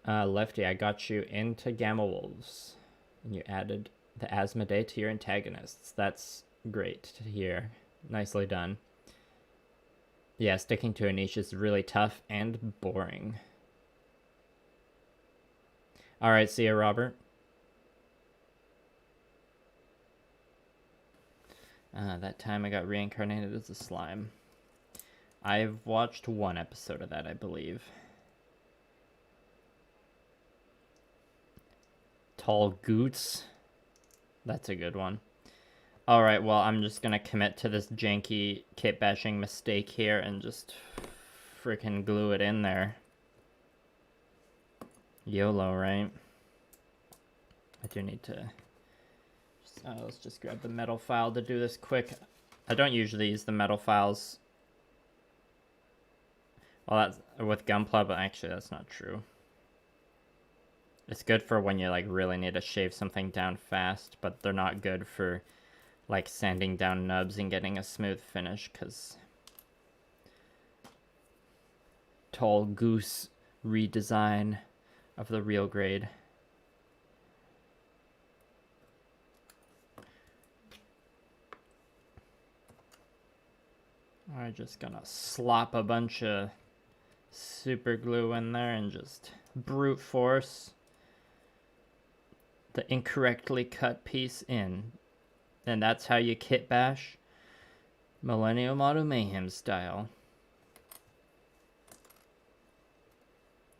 Lefty, I got you into Gamma Wolves, and you added the Asmodee to your antagonists. That's great to hear. Nicely done. Yeah, sticking to a niche is really tough and boring. Alright, see ya, Robert. That time I got reincarnated as a slime. I've watched one episode of that, I believe. Tall Goots. That's a good one. Alright, well, I'm just gonna commit to this janky kitbashing mistake here and just freaking glue it in there. YOLO, right? I do need to... let's just grab the metal file to do this quick. I don't usually use the metal files. Well, that's with Gunpla, but actually that's not true. It's good for when you like really need to shave something down fast, but they're not good for like sanding down nubs and getting a smooth finish, because Tall Goose redesign of the real grade. I'm just gonna slop a bunch of super glue in there and just brute force the incorrectly cut piece in. And that's how you kitbash Millennial Model Mayhem style.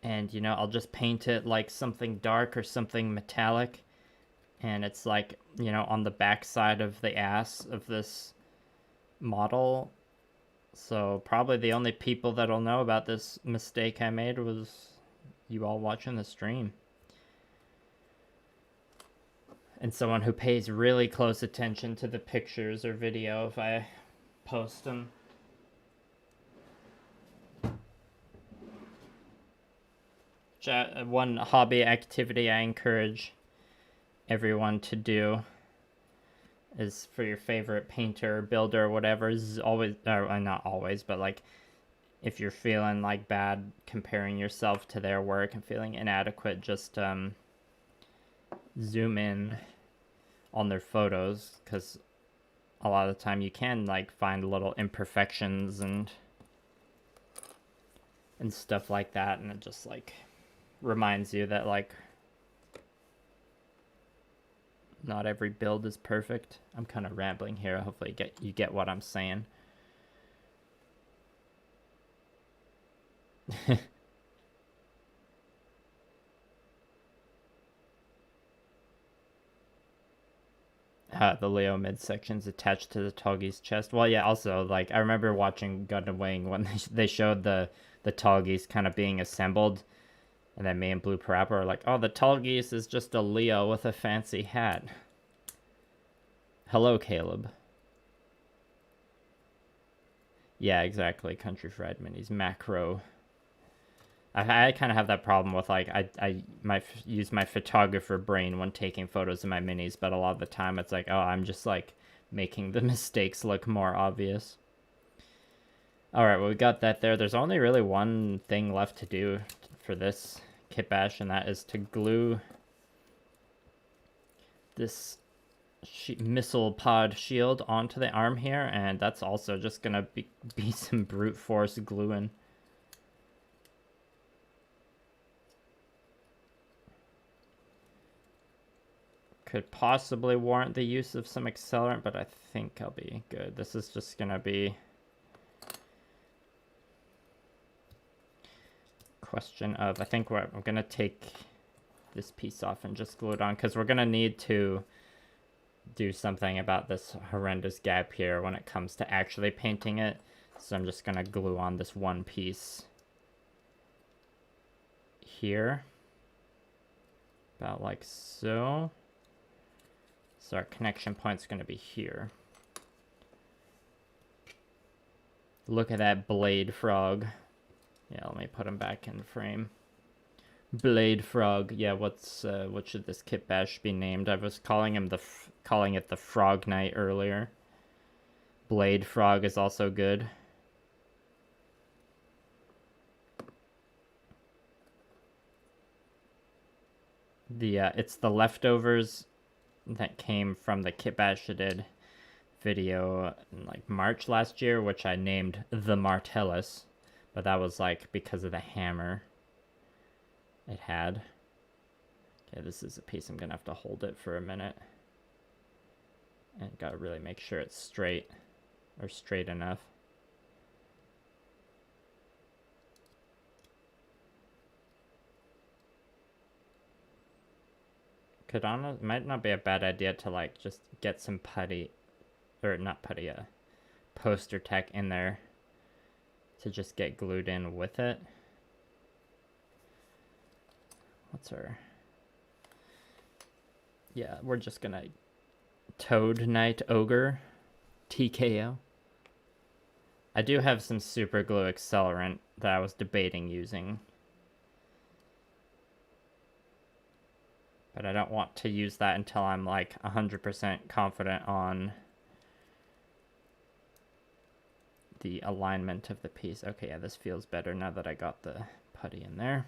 And, you know, I'll just paint it like something dark or something metallic. And it's like, you know, on the back side of the ass of this model. So probably the only people that'll know about this mistake I made was you all watching the stream. And someone who pays really close attention to the pictures or video if I post them. One hobby activity I encourage everyone to do is for your favorite painter or builder or whatever is always, or not always, but like if you're feeling like bad comparing yourself to their work and feeling inadequate, just zoom in on their photos, because a lot of the time you can like find little imperfections and stuff like that, and it just like reminds you that like not every build is perfect. I'm kind of rambling here. Hopefully you get what I'm saying. The Leo midsection's attached to the Toggy's chest. Well, yeah, also, like, I remember watching Gundam Wing when they showed the Toggies kind of being assembled, and then me and Blue Parappa were like, oh, the Toggies is just a Leo with a fancy hat. Hello, Caleb. Yeah, exactly. Country Fried Minis. Macro. I kind of have that problem with, like, I might use my photographer brain when taking photos of my minis, but a lot of the time it's like, oh, I'm just, like, making the mistakes look more obvious. Alright, well, we got that there. There's only really one thing left to do for this kitbash, and that is to glue this missile pod shield onto the arm here, and that's also just gonna be some brute force gluing. Could possibly warrant the use of some accelerant, but I think I'll be good. This is just gonna be question of, I think I'm gonna take this piece off and just glue it on, because we're gonna need to do something about this horrendous gap here when it comes to actually painting it. So I'm just gonna glue on this one piece here, about like so. So our connection point's gonna be here. Look at that blade frog. Yeah, let me put him back in frame. Blade frog. Yeah, what should this kitbash be named? I was calling him calling it the Frog Knight earlier. Blade frog is also good. It's the leftovers that came from the kitbash I did video in like March last year, which I named the Martellus, but that was like because of the hammer it had. Okay, this is a piece I'm gonna have to hold it for a minute, and gotta really make sure it's straight, or straight enough. Might not be a bad idea to like just get some putty, or not putty, poster tech in there to just get glued in with it. What's our... Yeah, we're just gonna Toad Knight Ogre TKO. I do have some super glue accelerant that I was debating using, but I don't want to use that until I'm like 100% confident on the alignment of the piece. Okay, yeah, this feels better now that I got the putty in there.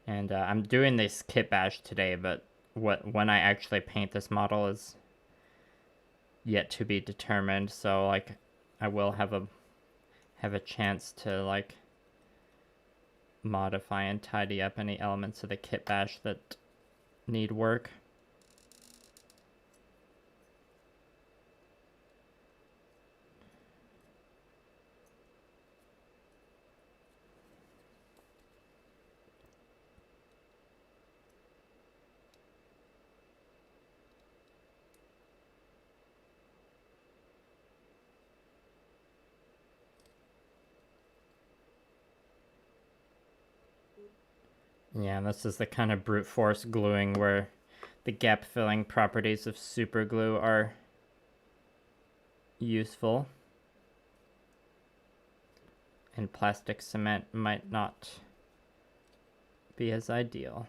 And I'm doing this kitbash today, but when I actually paint this model is yet to be determined. So like, I will have a chance to like modify and tidy up any elements of the kitbash that need work. Yeah, this is the kind of brute force gluing where the gap filling properties of super glue are useful, and plastic cement might not be as ideal.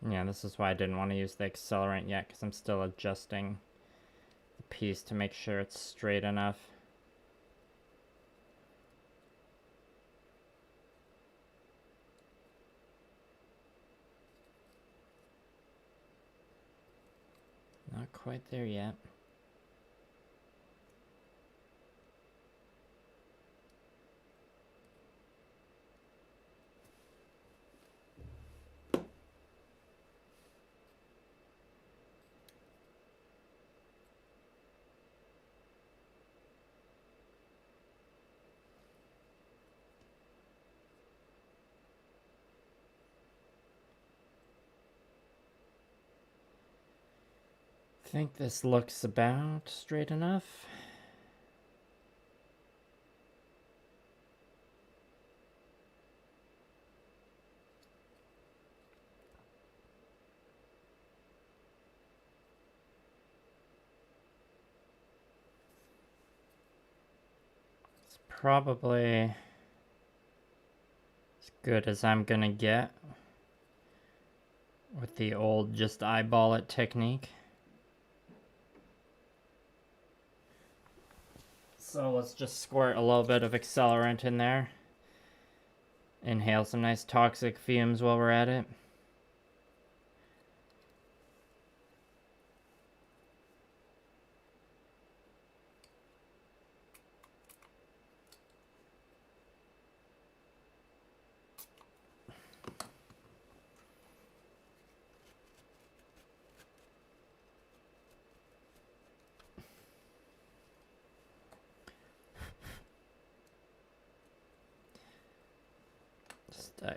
Yeah, this is why I didn't want to use the accelerant yet, because I'm still adjusting the piece to make sure it's straight enough. Not quite there yet. I think this looks about straight enough. probably as good as I'm gonna get with the old just eyeball it technique. So let's just squirt a little bit of accelerant in there. Inhale some nice toxic fumes while we're at it.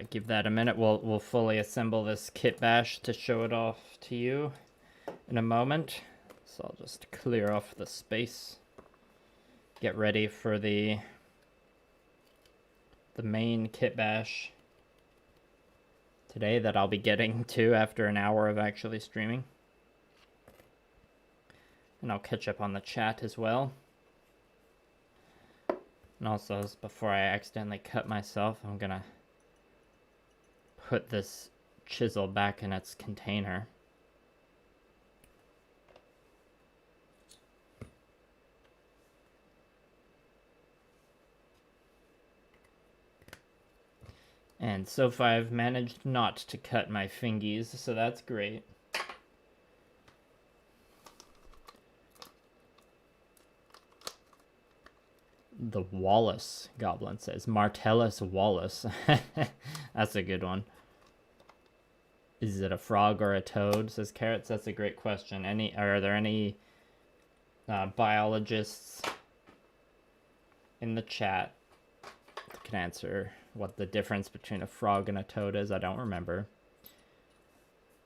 Give that a minute. We'll fully assemble this kitbash to show it off to you in a moment. So I'll just clear off the space. Get ready for the main kitbash today that I'll be getting to after an hour of actually streaming. And I'll catch up on the chat as well. And also, before I accidentally cut myself, I'm gonna put this chisel back in its container. And so far I've managed not to cut my fingies, so that's great. The Wallace goblin says, Martellus Wallace. That's a good one. Is it a frog or a toad? Says Carrots. That's a great question. Are there any biologists in the chat that can answer what the difference between a frog and a toad is? I don't remember.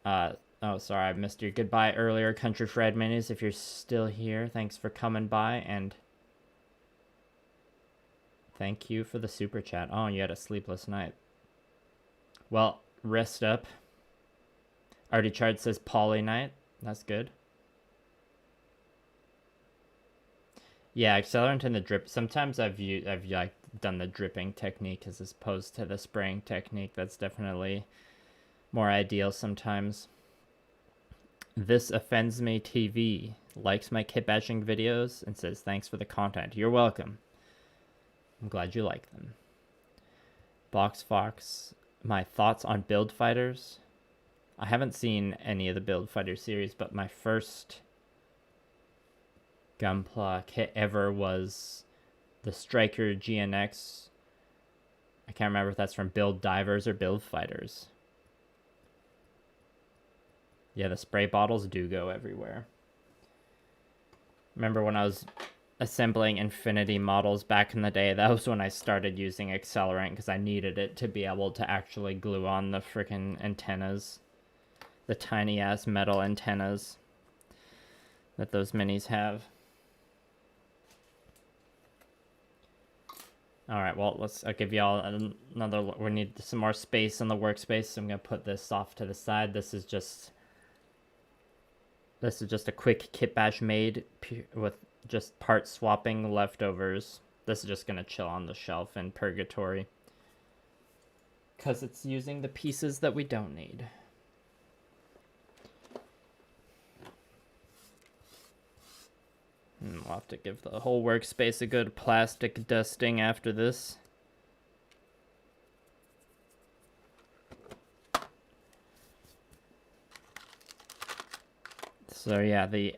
Oh, sorry, I missed your goodbye earlier, Country Fred Minis. If you're still here, thanks for coming by, and thank you for the super chat. Oh, you had a sleepless night. Well, rest up. Artie Chart says Poly Night. That's good. Yeah, accelerant and the drip. Sometimes I've like done the dripping technique as opposed to the spraying technique. That's definitely more ideal sometimes. This Offends Me TV likes my kitbashing videos and says thanks for the content. You're welcome. I'm glad you like them. Box Fox, my thoughts on build fighters. I haven't seen any of the build fighter series, but my first Gunpla kit ever was the Striker GNX. I can't remember if that's from Build Divers or Build Fighters. Yeah, the spray bottles do go everywhere. Remember when I was assembling Infinity models back in the day, that was when I started using accelerant because I needed it to be able to actually glue on the freaking antennas. The tiny ass metal antennas that those minis have. Alright, well, I'll give y'all another, we need some more space on the workspace, so I'm going to put this off to the side. This is just a quick kitbash made with just part swapping leftovers. This is just going to chill on the shelf in purgatory, because it's using the pieces that we don't need. And we'll have to give the whole workspace a good plastic dusting after this. So yeah, the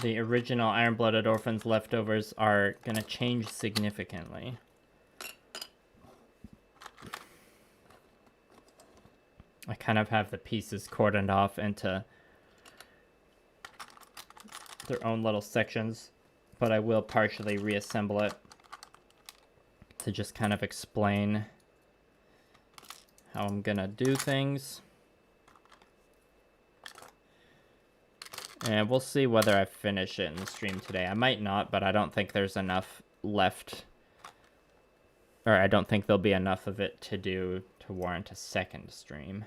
original Iron-Blooded Orphans leftovers are going to change significantly. I kind of have the pieces cordoned off into their own little sections, but I will partially reassemble it to just kind of explain how I'm gonna do things. And we'll see whether I finish it in the stream today. I might not, but I don't think there's enough left, or I don't think there'll be enough of it to do to warrant a second stream.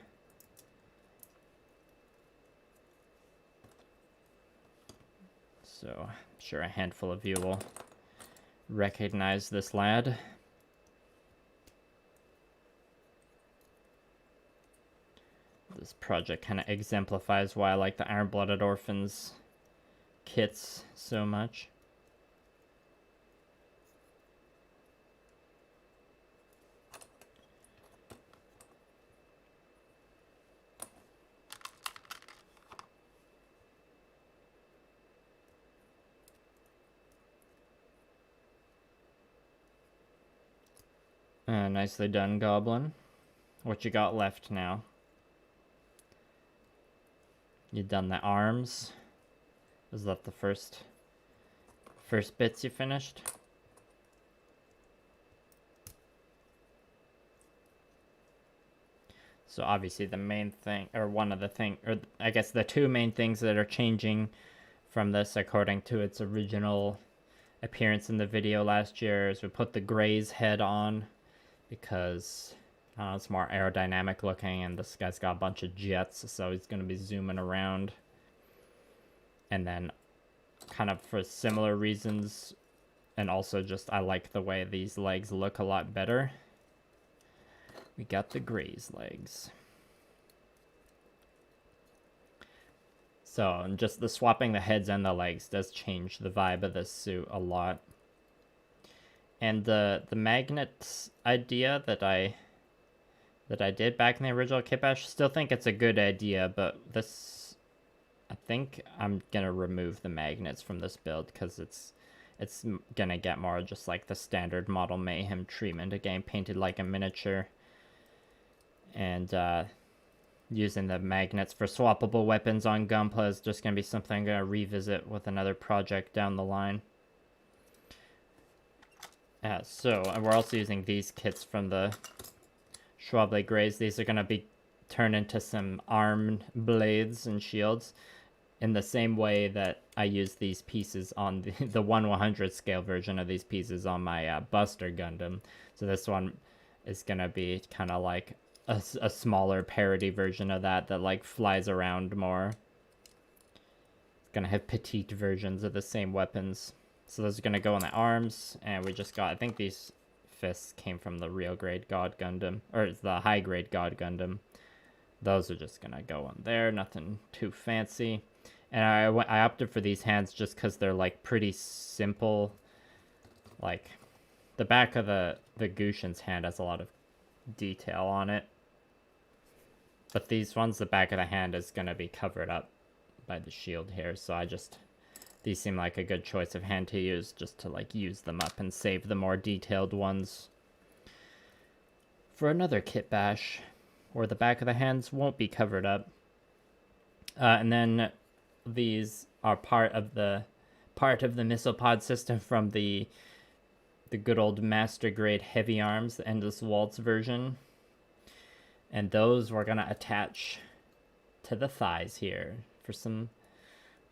So I'm sure a handful of you will recognize this lad. This project kind of exemplifies why I like the Iron-Blooded Orphans kits so much. Nicely done, Goblin. What you got left now? You done the arms? Is that the first bits you finished? So obviously the main thing, or one of the thing, or I guess the two main things that are changing from this according to its original appearance in the video last year is we put the Gray's head on because it's more aerodynamic looking, and this guy's got a bunch of jets, so he's going to be zooming around. And then kind of for similar reasons, and also just I like the way these legs look a lot better, we got the Gray's legs. So just the swapping the heads and the legs does change the vibe of this suit a lot. And the magnet idea that I did back in the original kitbash, still think it's a good idea, but this, I think I'm gonna remove the magnets from this build because it's gonna get more just like the standard model Mayhem treatment, again painted like a miniature, and using the magnets for swappable weapons on Gunpla is just gonna be something I'm gonna revisit with another project down the line. So we're also using these kits from the Schwable Greys. These are going to be turned into some armed blades and shields in the same way that I use these pieces on the 1/100 scale version of these pieces on my Buster Gundam. So this one is going to be kind of like a smaller parody version of that like flies around more. It's going to have petite versions of the same weapons. So those are going to go on the arms, and we just got, I think these fists came from the real grade God Gundam, or the high grade God Gundam. Those are just going to go on there, nothing too fancy. And I opted for these hands just because they're like pretty simple. Like the back of the Gushin's hand has a lot of detail on it. But these ones, the back of the hand is going to be covered up by the shield here, so these seem like a good choice of hand to use, just to like use them up and save the more detailed ones for another kitbash, where the back of the hands won't be covered up. And then these are part of the missile pod system from the good old master grade heavy arms, the Endless Waltz version. And those we're gonna attach to the thighs here for some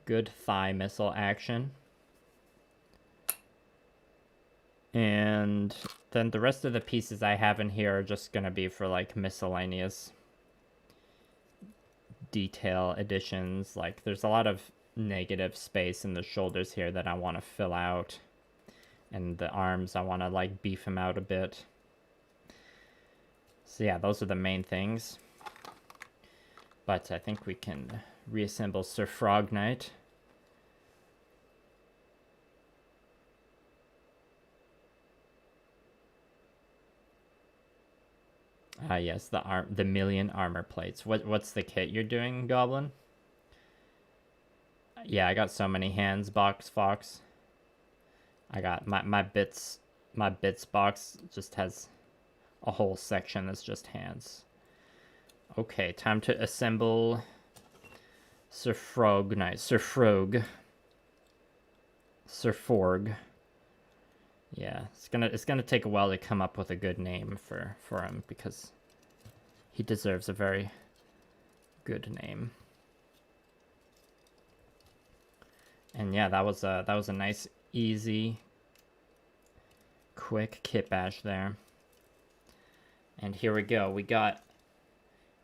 good thigh missile action. And then the rest of the pieces I have in here are just going to be for like miscellaneous detail additions. Like there's a lot of negative space in the shoulders here that I want to fill out, and the arms I want to like beef them out a bit. So yeah, those are the main things. But I think we can reassemble Sir Frog Knight. Yes, the million armor plates. What's the kit you're doing, Goblin? Yeah, I got so many hands, Box Fox. I got my bits box just has a whole section that's just hands. Okay, time to assemble Sir Frog Knight. Sir Frog. Sir Forg. Yeah, it's gonna take a while to come up with a good name for him, because he deserves a very good name. And yeah, that was a nice, easy, quick kitbash there. And here we go. We got,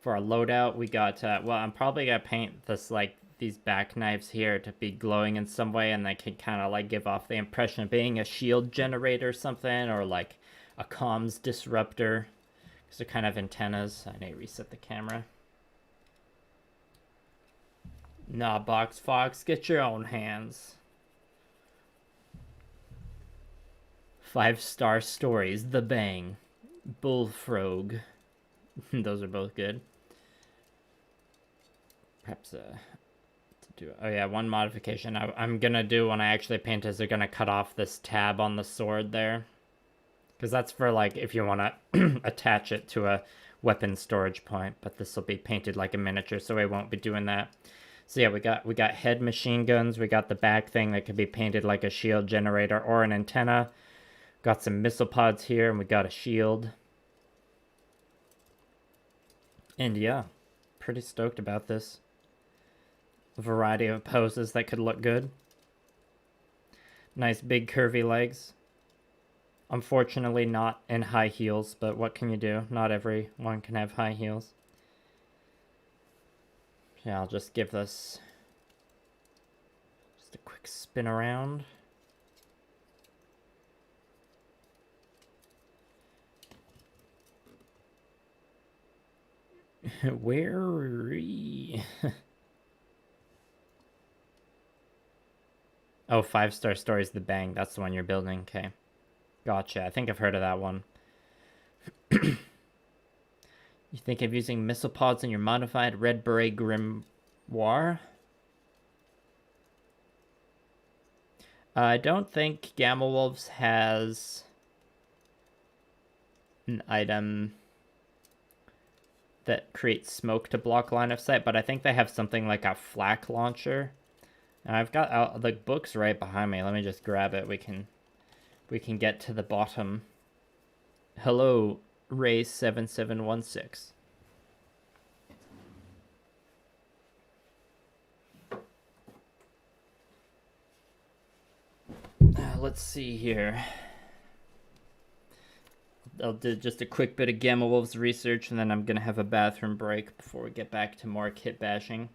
for our loadout, we got, well, I'm probably gonna paint this like these back knives here to be glowing in some way, and they can kind of like give off the impression of being a shield generator or something, or like a comms disruptor, because they're kind of antennas. I need to reset the camera. Nah, Box Fox, get your own hands. 5-star stories, The Bang, Bullfrog. Those are both good. Perhaps to do. Oh yeah, one modification I'm gonna do when I actually paint is they're gonna cut off this tab on the sword there, because that's for like if you want to attach it to a weapon storage point. But this will be painted like a miniature, so I won't be doing that. So yeah, we got head machine guns. We got the back thing that could be painted like a shield generator or an antenna. Got some missile pods here, and we got a shield. And yeah, pretty stoked about this. A variety of poses that could look good. Nice big curvy legs. Unfortunately not in high heels, but what can you do? Not everyone can have high heels. Yeah, I'll just give this just a quick spin around. Where Oh, 5-star stories, The Bang. That's the one you're building. Okay. Gotcha. I think I've heard of that one. You think of using missile pods in your modified Red Beret Grimoire? I don't think Gamma Wolves has an item that creates smoke to block line of sight, but I think they have something like a flak launcher. And I've got the books right behind me. Let me just grab it. We can get to the bottom. Hello, Ray7716. Let's see here. I'll do just a quick bit of Gamma Wolves research, and then I'm gonna have a bathroom break before we get back to more kit bashing.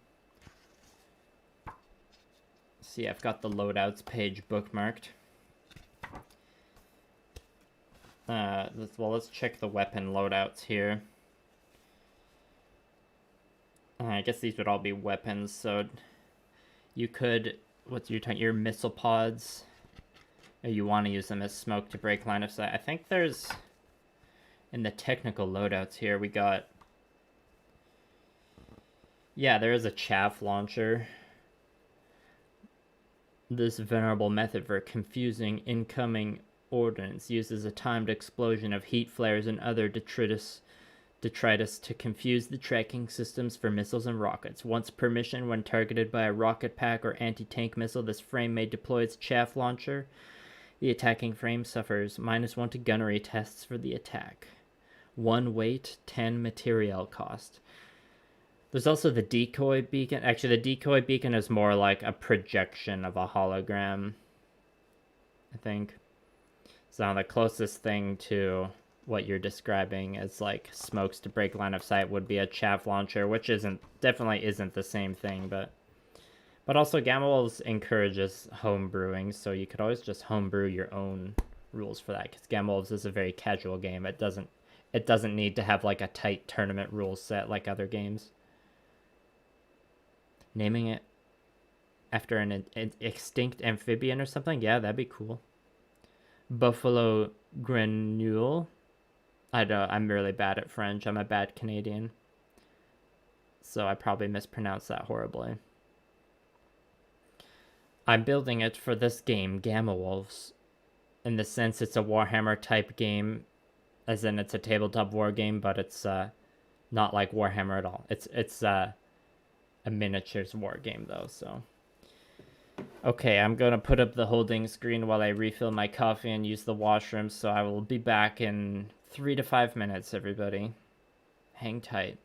See, I've got the loadouts page bookmarked. Let's check the weapon loadouts here. I guess these would all be weapons, so you could, your missile pods, you want to use them as smoke to break line of sight. I think there's, in the technical loadouts here, we got, yeah, there is a chaff launcher. This venerable method for confusing incoming ordnance uses a timed explosion of heat flares and other detritus to confuse the tracking systems for missiles and rockets. Once per mission, when targeted by a rocket pack or anti-tank missile, this frame may deploy its chaff launcher. The attacking frame suffers -1 to gunnery tests for the attack. 1 weight, 10 material cost. There's also the decoy beacon. Actually, the decoy beacon is more like a projection of a hologram, I think. So the closest thing to what you're describing as like smokes to break line of sight would be a chaff launcher, which definitely isn't the same thing, but also Gamma Wolves encourages home brewing, so you could always just homebrew your own rules for that, because Gamma Wolves is a very casual game. It doesn't need to have like a tight tournament rule set like other games. Naming it after an extinct amphibian or something? Yeah, that'd be cool. Buffalo Grenule. I'm really bad at French. I'm a bad Canadian. So I probably mispronounced that horribly. I'm building it for this game, Gamma Wolves. In the sense it's a Warhammer type game, as in it's a tabletop war game, but it's not like Warhammer at all. It's a miniatures war game though, so. Okay, I'm gonna put up the holding screen while I refill my coffee and use the washroom, so I will be back in 3 to 5 minutes, everybody. Hang tight.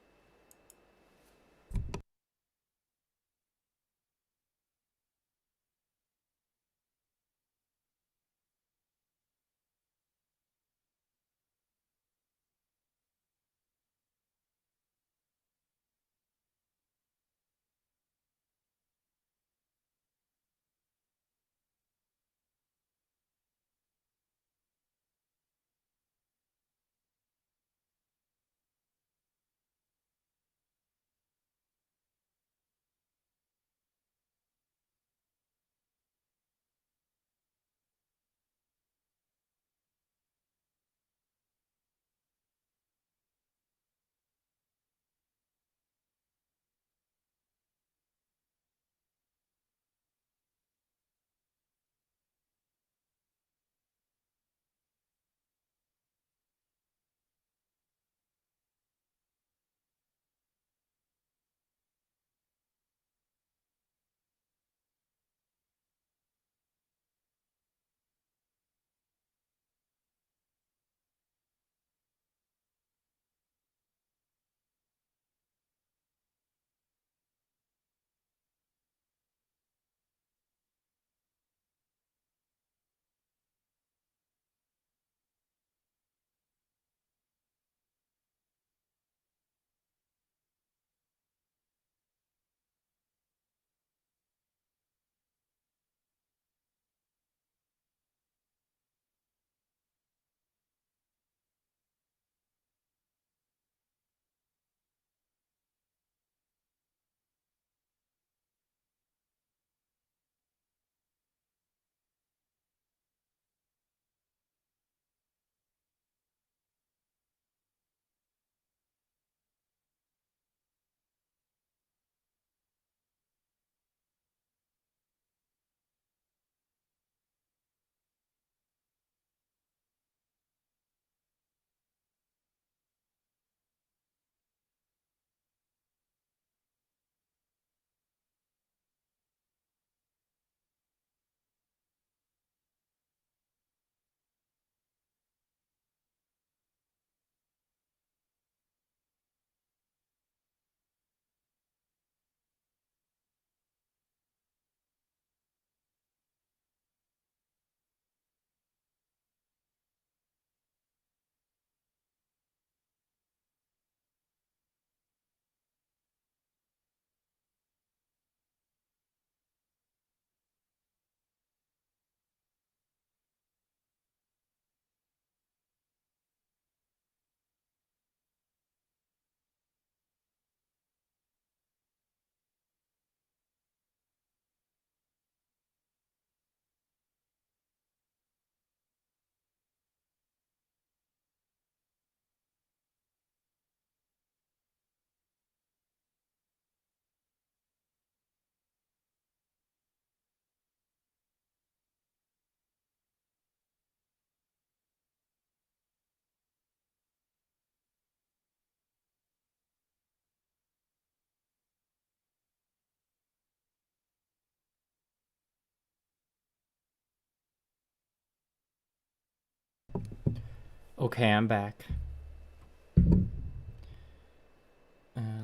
Okay, I'm back.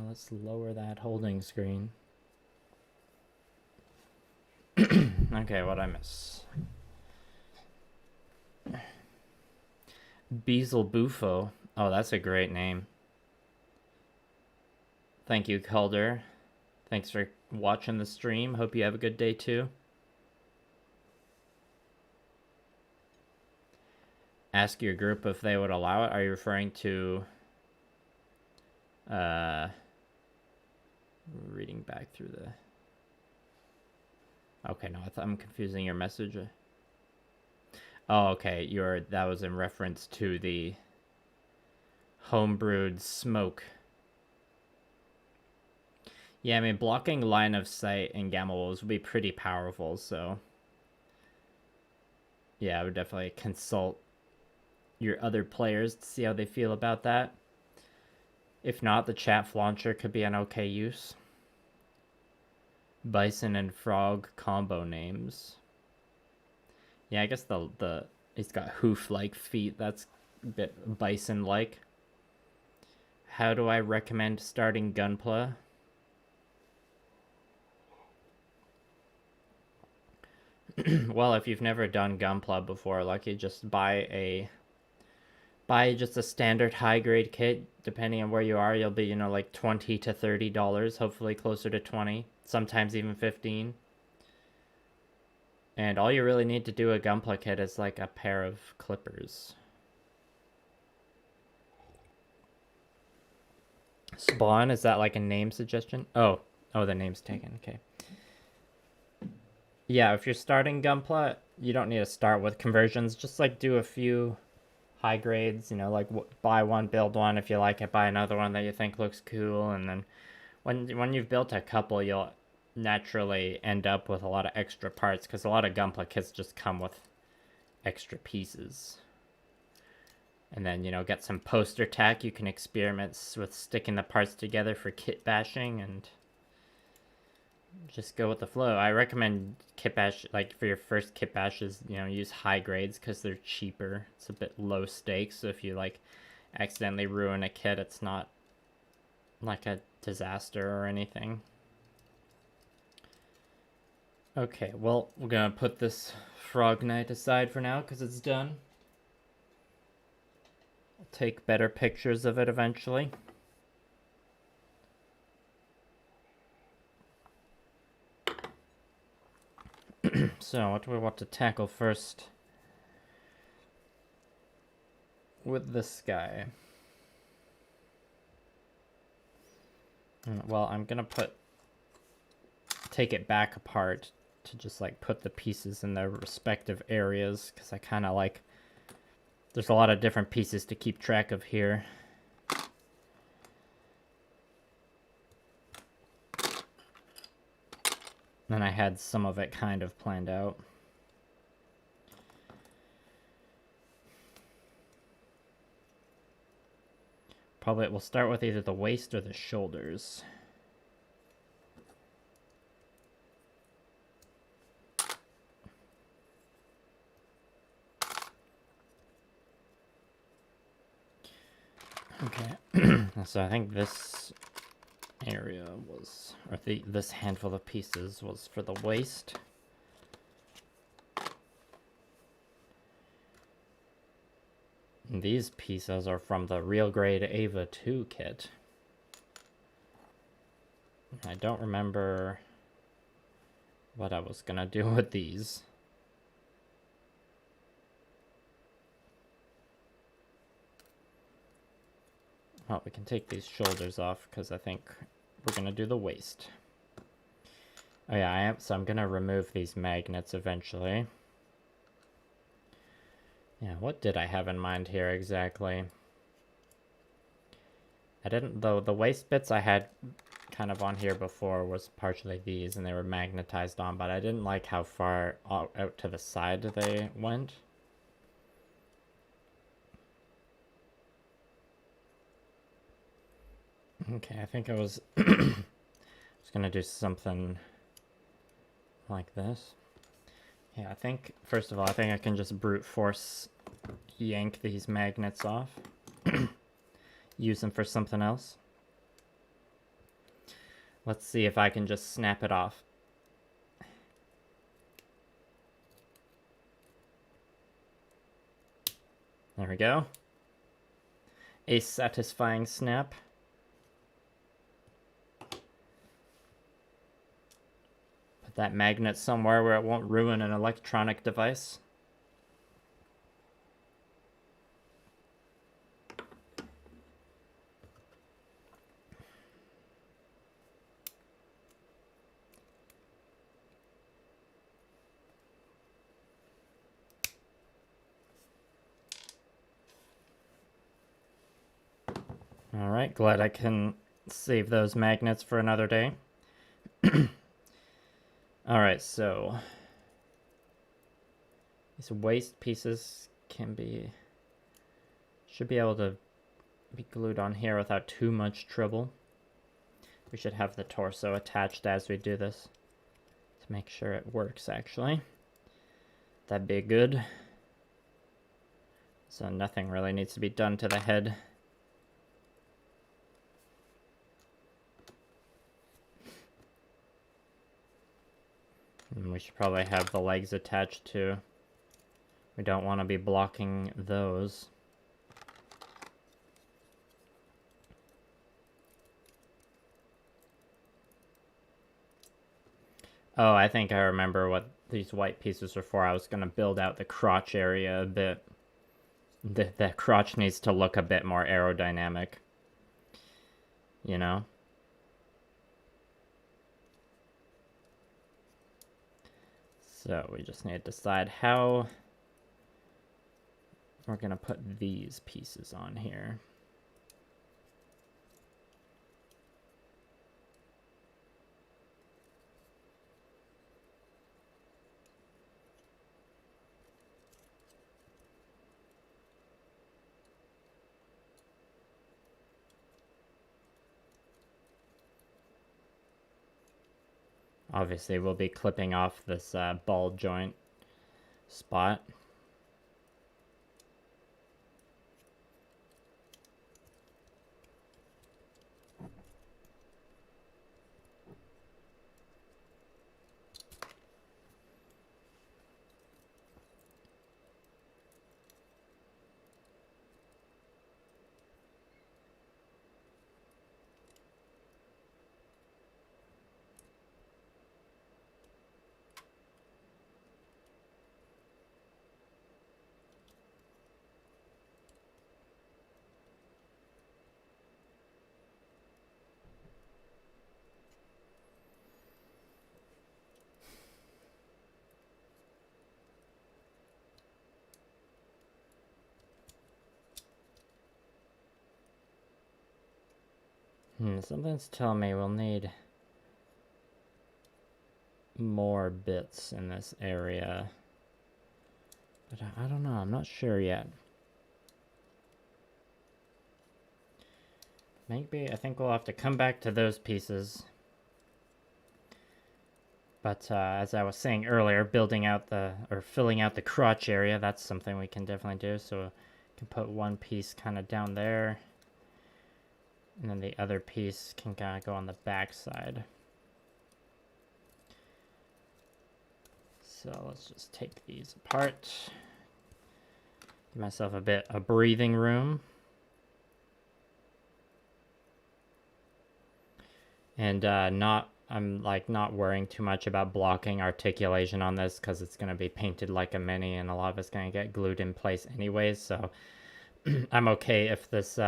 Let's lower that holding screen. Okay, what'd I miss? Beelzebufo. Oh, that's a great name. Thank you, Calder. Thanks for watching the stream. Hope you have a good day too. Ask your group if they would allow it. Are you referring to reading back through the... Okay, no, I'm confusing your message. Oh, okay, that was in reference to the homebrewed smoke. Yeah, I mean, blocking line of sight in gamma wolves would be pretty powerful, so... Yeah, I would definitely consult your other players to see how they feel about that. If not, the chat launcher could be an okay use. Bison and frog combo names. Yeah, I guess it's got hoof-like feet. That's a bit bison-like. How do I recommend starting Gunpla? Well, if you've never done Gunpla before, like, you just buy just a standard high-grade kit. Depending on where you are, you'll be, like $20 to $30, hopefully closer to 20, sometimes even 15. And all you really need to do a Gunpla kit is like a pair of clippers. Spawn, is that like a name suggestion? Oh, the name's taken, okay. Yeah, if you're starting Gunpla, you don't need to start with conversions. Just like do a few high grades, like buy one, build one. If you like it, buy another one that you think looks cool. And then when you've built a couple, you'll naturally end up with a lot of extra parts, because a lot of Gunpla kits just come with extra pieces. And then, get some poster tack. You can experiment with sticking the parts together for kitbashing and just go with the flow. I recommend kitbash, like for your first kitbashes, use high grades because they're cheaper. It's a bit low stakes, so if you like accidentally ruin a kit, it's not like a disaster or anything. Okay, well, we're gonna put this Frog Knight aside for now because it's done. I'll take better pictures of it eventually. So, what do we want to tackle first with this guy? Well, I'm gonna take it back apart to just like put the pieces in their respective areas, because I kind of like, there's a lot of different pieces to keep track of here. And I had some of it kind of planned out. Probably we'll start with either the waist or the shoulders. Okay, so I think this area was, or this handful of pieces was for the waist. And these pieces are from the Real Grade Ava 2 kit. I don't remember what I was gonna do with these. Well, we can take these shoulders off because I think we're gonna do the waist. Oh yeah, so I'm gonna remove these magnets eventually. Yeah, what did I have in mind here exactly? I didn't, though, the waist bits I had kind of on here before was partially these, and they were magnetized on, but I didn't like how far out to the side they went. Okay, I think I was just gonna do something like this. Yeah, I think, first of all, I think I can just brute force yank these magnets off. Use them for something else. Let's see if I can just snap it off. There we go. A satisfying snap. Put that magnet somewhere where it won't ruin an electronic device. Alright, glad I can save those magnets for another day. Alright, so these waste pieces should be able to be glued on here without too much trouble. We should have the torso attached as we do this to make sure it works actually. That'd be good. So nothing really needs to be done to the head. And we should probably have the legs attached too. We don't want to be blocking those. Oh, I think I remember what these white pieces are for. I was going to build out the crotch area a bit. The crotch needs to look a bit more aerodynamic. You know? So we just need to decide how we're going to put these pieces on here. Obviously, we'll be clipping off this ball joint spot. Something's telling me we'll need more bits in this area. But I don't know, I'm not sure yet. Maybe, I think we'll have to come back to those pieces. But as I was saying earlier, filling out the crotch area, that's something we can definitely do. So we can put one piece kind of down there. And then the other piece can kind of go on the back side. So let's just take these apart. Give myself a bit of breathing room. And I'm like not worrying too much about blocking articulation on this because it's going to be painted like a mini and a lot of it's going to get glued in place anyways. So I'm okay if this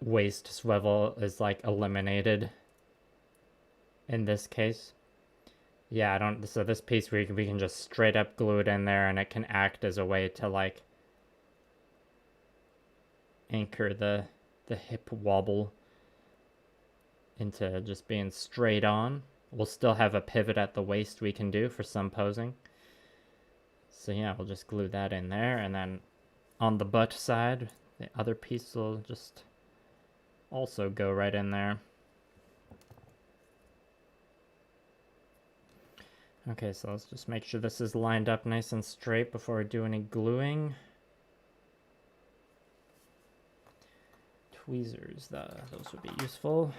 waist swivel is like eliminated in this case. Yeah, so this piece we can just straight up glue it in there and it can act as a way to like anchor the hip wobble into just being straight on. We'll still have a pivot at the waist we can do for some posing. So yeah, we'll just glue that in there, and then on the butt side, the other piece will just also go right in there. Okay, so let's just make sure this is lined up nice and straight before we do any gluing. tweezers. Those would be useful.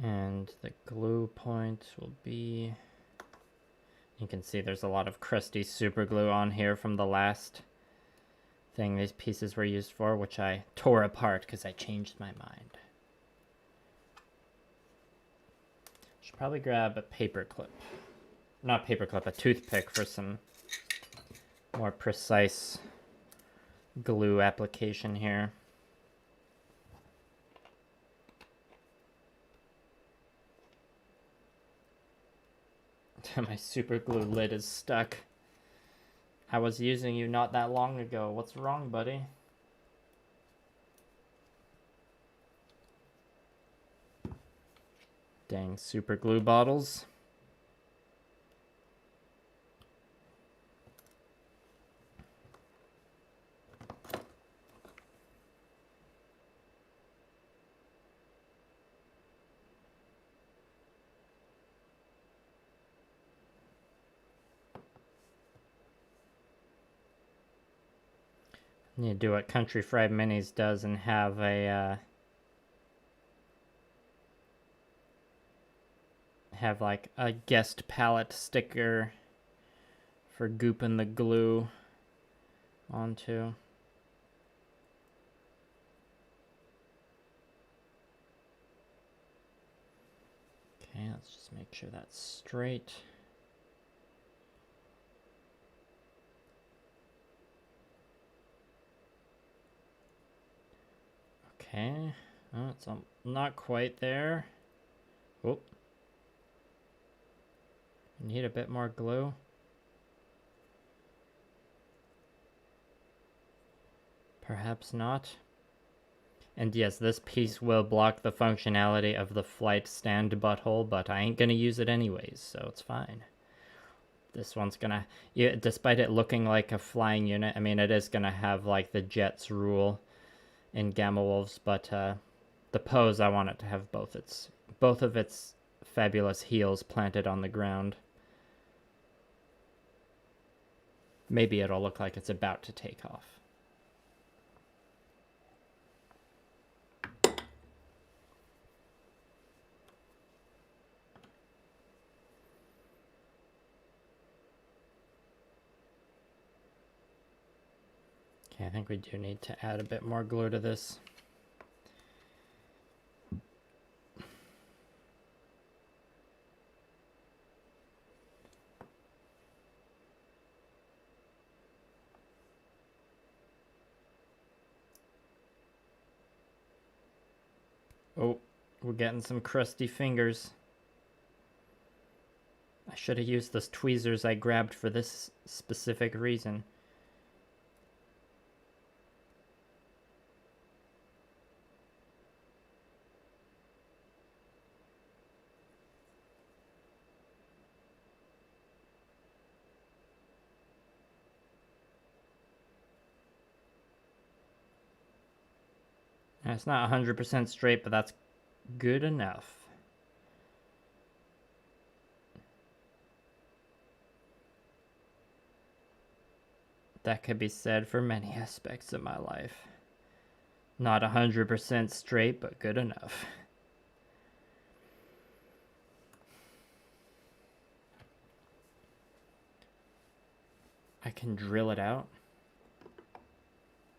And the glue point will be... You can see there's a lot of crusty super glue on here from the last thing these pieces were used for, which I tore apart because I changed my mind. Should probably grab a paper clip. Not paper clip, a toothpick for some more precise glue application here. My super glue lid is stuck. I was using you not that long ago. What's wrong, buddy? Dang super glue bottles. You do what Country Fried Minis does and have a have like a guest palette sticker for gooping the glue onto. Okay, let's just make sure that's straight. Okay, oh, it's not quite there. Oh, need a bit more glue. Perhaps not. And yes, this piece will block the functionality of the flight stand butthole, but I ain't gonna use it anyways, so it's fine. This one's gonna, yeah, despite it looking like a flying unit, I mean, it is gonna have like the jets rule in Gamma Wolves, but the pose, I want it to have both of its fabulous heels planted on the ground. Maybe it'll look like it's about to take off. Okay, I think we do need to add a bit more glue to this. Oh, we're getting some crusty fingers. I should have used those tweezers I grabbed for this specific reason. It's not 100% straight, but that's good enough. That could be said for many aspects of my life. Not 100% straight, but good enough. I can drill it out.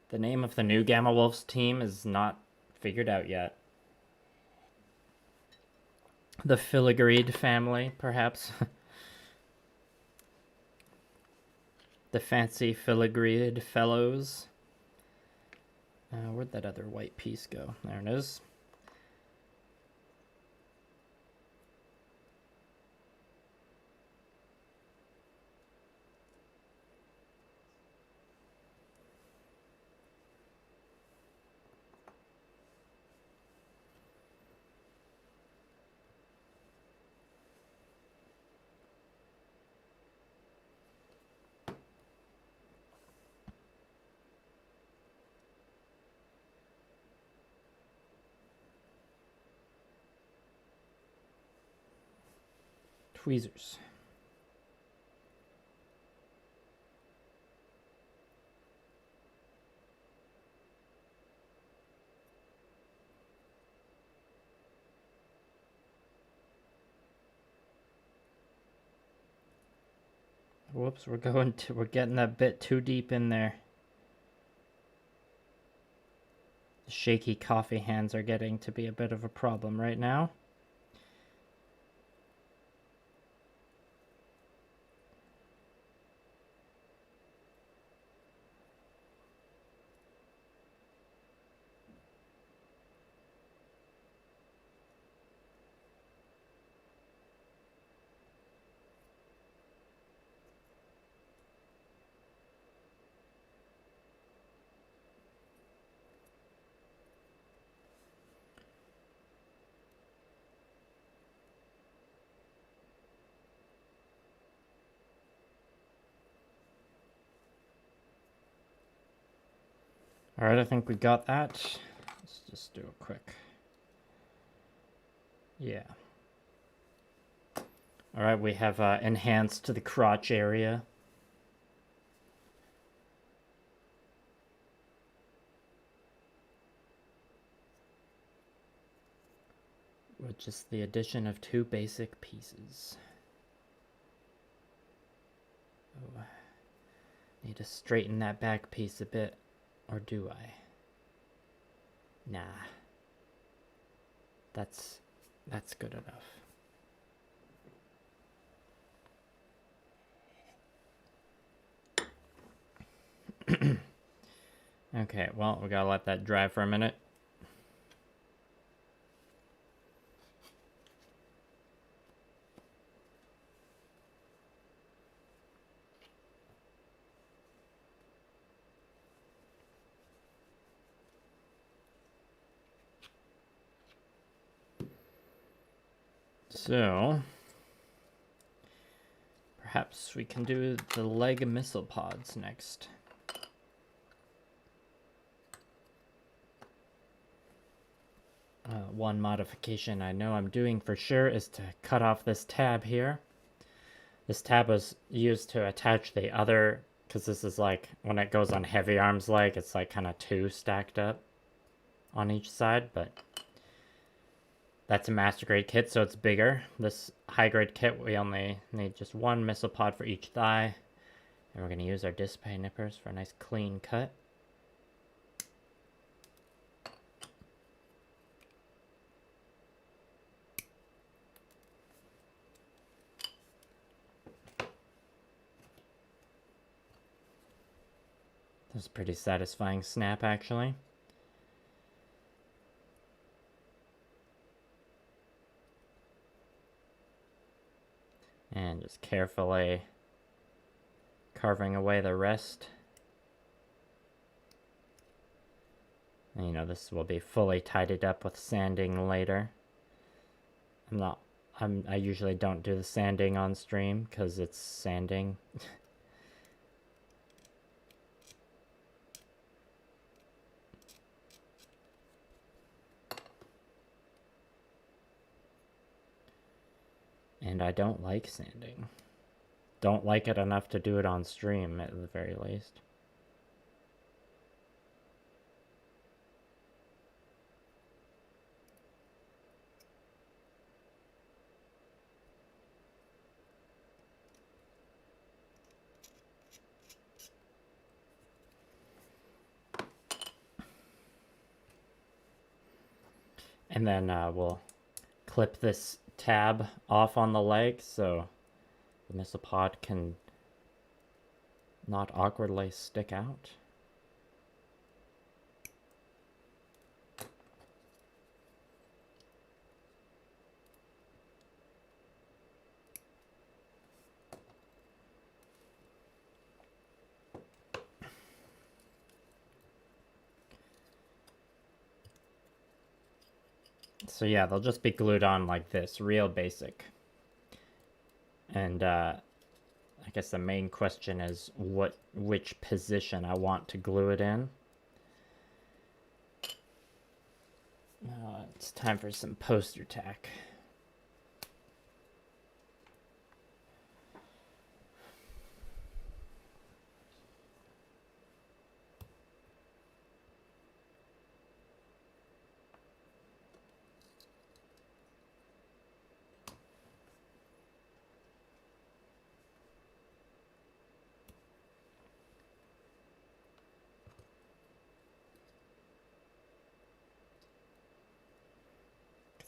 The name of the new Gamma Wolves team is not figured out yet. The Filigreed family, perhaps. The fancy Filigreed fellows. Where'd that other white piece go? There it is. tweezers. Whoops, we're getting a bit too deep in there. The shaky coffee hands are getting to be a bit of a problem right now. All right, I think we got that. Let's just do a quick. Yeah. All right, we have enhanced the crotch area. With just the addition of 2 basic pieces. Oh, need to straighten that back piece a bit. Or do I? Nah. That's good enough. Okay, well, we gotta let that dry for a minute. So, perhaps we can do the leg missile pods next. One modification I know I'm doing for sure is to cut off this tab here. This tab was used to attach the other, because this is like, when it goes on heavy arms leg, it's like kind of 2 stacked up on each side, but that's a master grade kit, so it's bigger. This high grade kit, we only need just 1 missile pod for each thigh. And we're going to use our display nippers for a nice clean cut. This is a pretty satisfying snap, actually. And just carefully carving away the rest. And, you know, this will be fully tidied up with sanding later. I usually don't do the sanding on stream because it's sanding. And I don't like sanding. Don't like it enough to do it on stream, at the very least. And then we'll clip this tab off on the leg so the missile pod can not awkwardly stick out. So yeah, they'll just be glued on like this, real basic. And I guess the main question is which position I want to glue it in. It's time for some poster tack.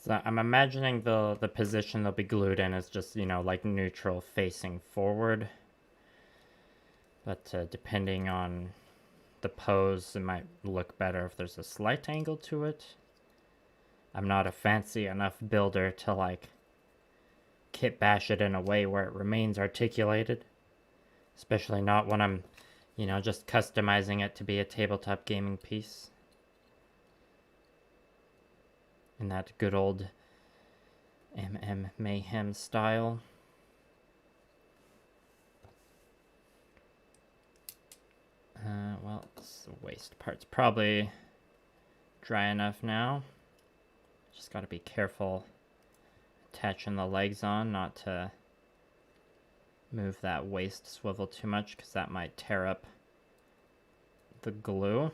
So I'm imagining the position they'll be glued in is just, you know, like neutral facing forward. But depending on the pose, it might look better if there's a slight angle to it. I'm not a fancy enough builder to like kitbash it in a way where it remains articulated. Especially not when I'm, you know, just customizing it to be a tabletop gaming piece. In that good old Mayhem style. Well, the waist part's probably dry enough now. Just got to be careful attaching the legs on, not to move that waist swivel too much, because that might tear up the glue.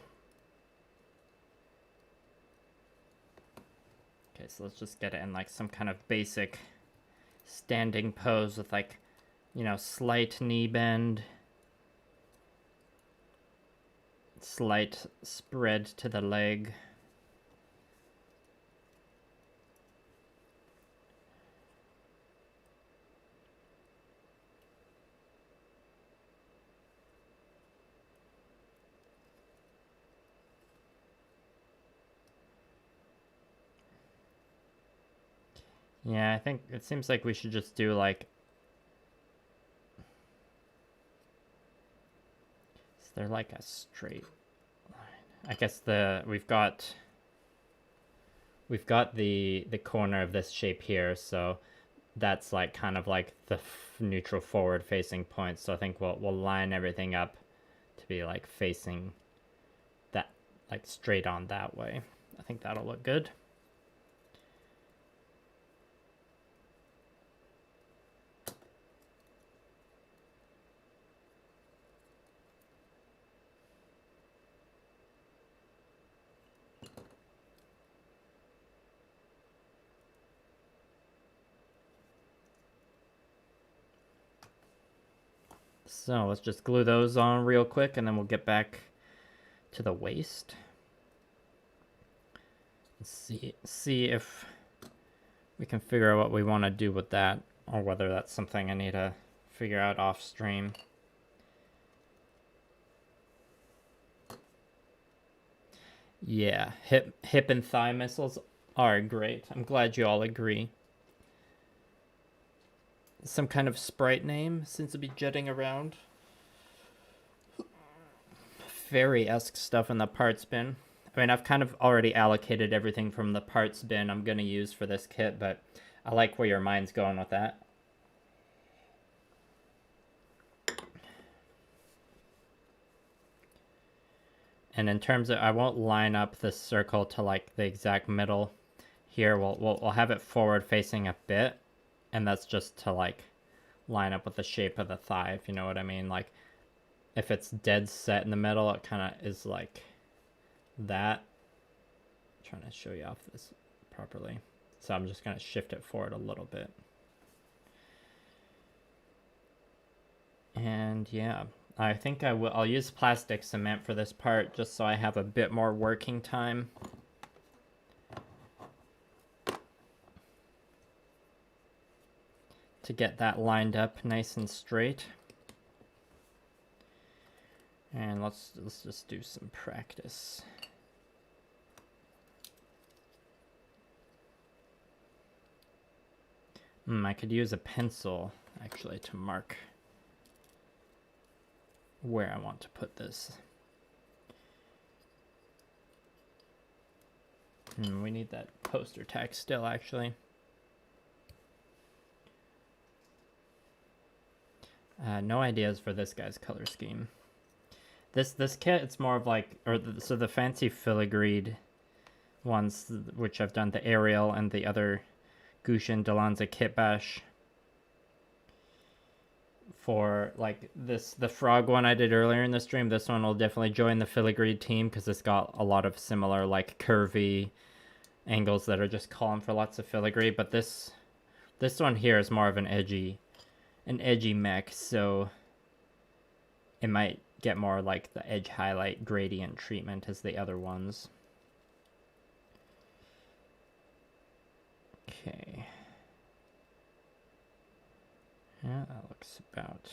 Okay, so let's just get it in like some kind of basic standing pose with like, you know, slight knee bend, slight spread to the leg. Yeah, I think it seems like we should just do like... Is there like a straight line? I guess we've got the corner of this shape here, so that's like kind of like the neutral forward facing point. So I think we'll line everything up to be like facing that, like straight on that way. I think that'll look good. So let's just glue those on real quick, and then we'll get back to the waist. Let's see if we can figure out what we want to do with that, or whether that's something I need to figure out off stream. Yeah, hip and thigh missiles are great. I'm glad you all agree. Some kind of sprite name seems to be jetting around. Fairy-esque stuff in the parts bin. I mean, I've kind of already allocated everything from the parts bin I'm going to use for this kit, but I like where your mind's going with that. And in terms of, I won't line up this circle to like the exact middle here. We'll have it forward facing a bit, and that's just to like line up with the shape of the thigh, if you know what I mean. Like if it's dead set in the middle, it kind of is like that. I'm trying to show you off this properly. So I'm just going to shift it forward a little bit. And yeah, I think I'll use plastic cement for this part, just so I have a bit more working time. To get that lined up nice and straight. And let's just do some practice. I could use a pencil actually to mark where I want to put this. We need that poster tack still, actually. No ideas for this guy's color scheme. This kit, it's more of like, so the fancy filigreed ones, which I've done, the Ariel and the other Gushin Dalanza Kitbash. For like the frog one I did earlier in the stream, this one will definitely join the filigreed team, because it's got a lot of similar like curvy angles that are just calling for lots of filigree. But this one here is more of an edgy mech, so it might get more like the edge highlight gradient treatment as the other ones. Yeah, that looks about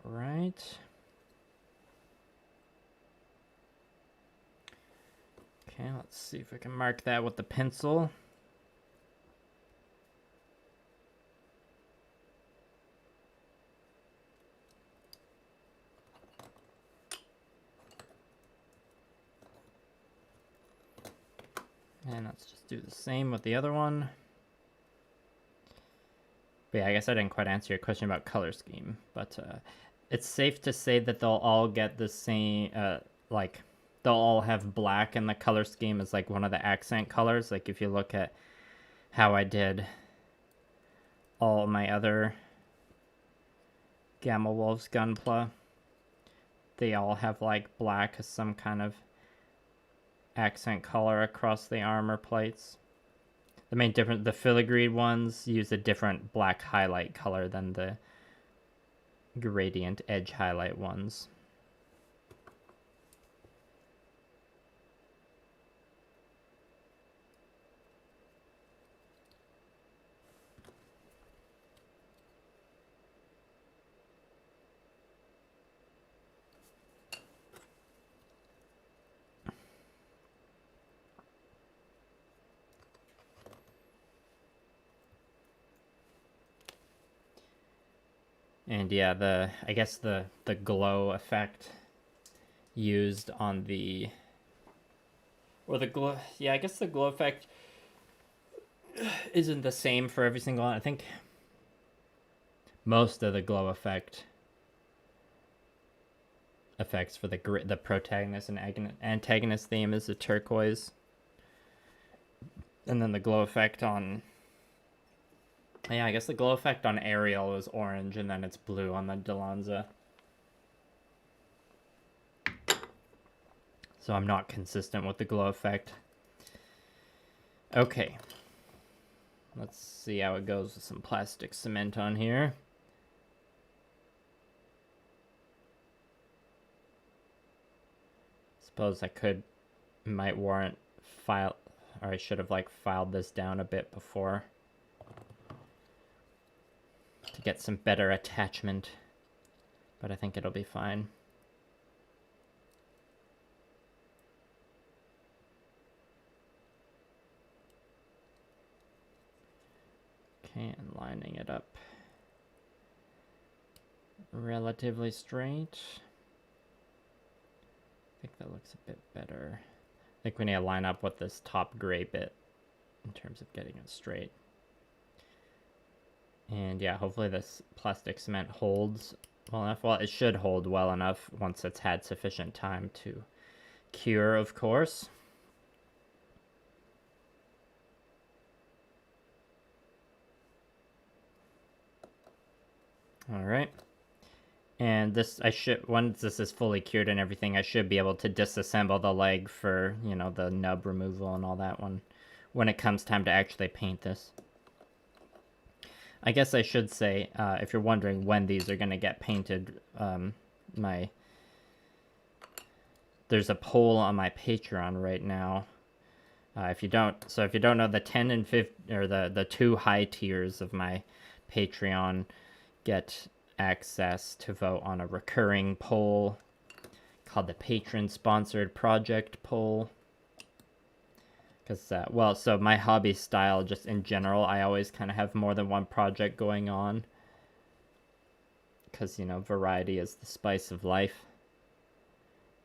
right. Okay, let's see if we can mark that with the pencil. And let's just do the same with the other one. But yeah, I guess I didn't quite answer your question about color scheme. But it's safe to say that they'll all get the same, like, they'll all have black in the color scheme as, like, one of the accent colors. Like, if you look at how I did all my other Gamma Wolves Gunpla, they all have, like, black as some kind of accent color across the armor plates. The main difference, the filigreed ones use a different black highlight color than the gradient edge highlight ones. And yeah, I guess the glow effect used on the, or the glow, yeah, I guess the glow effect isn't the same for every single one. I think most of the glow effects for the protagonist and antagonist theme is a turquoise, and then the glow effect on, yeah, I guess the glow effect on Ariel is orange, and then it's blue on the Delonza. So I'm not consistent with the glow effect. Okay. Let's see how it goes with some plastic cement on here. Suppose might warrant file, or I should have like filed this down a bit before to get some better attachment, but I think it'll be fine. Okay, and lining it up relatively straight. I think that looks a bit better. I think we need to line up with this top gray bit in terms of getting it straight. And yeah, hopefully this plastic cement holds well enough. Well, it should hold well enough once it's had sufficient time to cure, of course. All right. And this, once this is fully cured and everything, I should be able to disassemble the leg for, you know, the nub removal and all that one when it comes time to actually paint this. I guess I should say, if you're wondering when these are going to get painted, there's a poll on my Patreon right now. If you don't know, the 10 and 50, or the two high tiers of my Patreon get access to vote on a recurring poll called the Patron Sponsored Project Poll. Because, well, so my hobby style, just in general, I always kind of have more than one project going on. Because, you know, variety is the spice of life.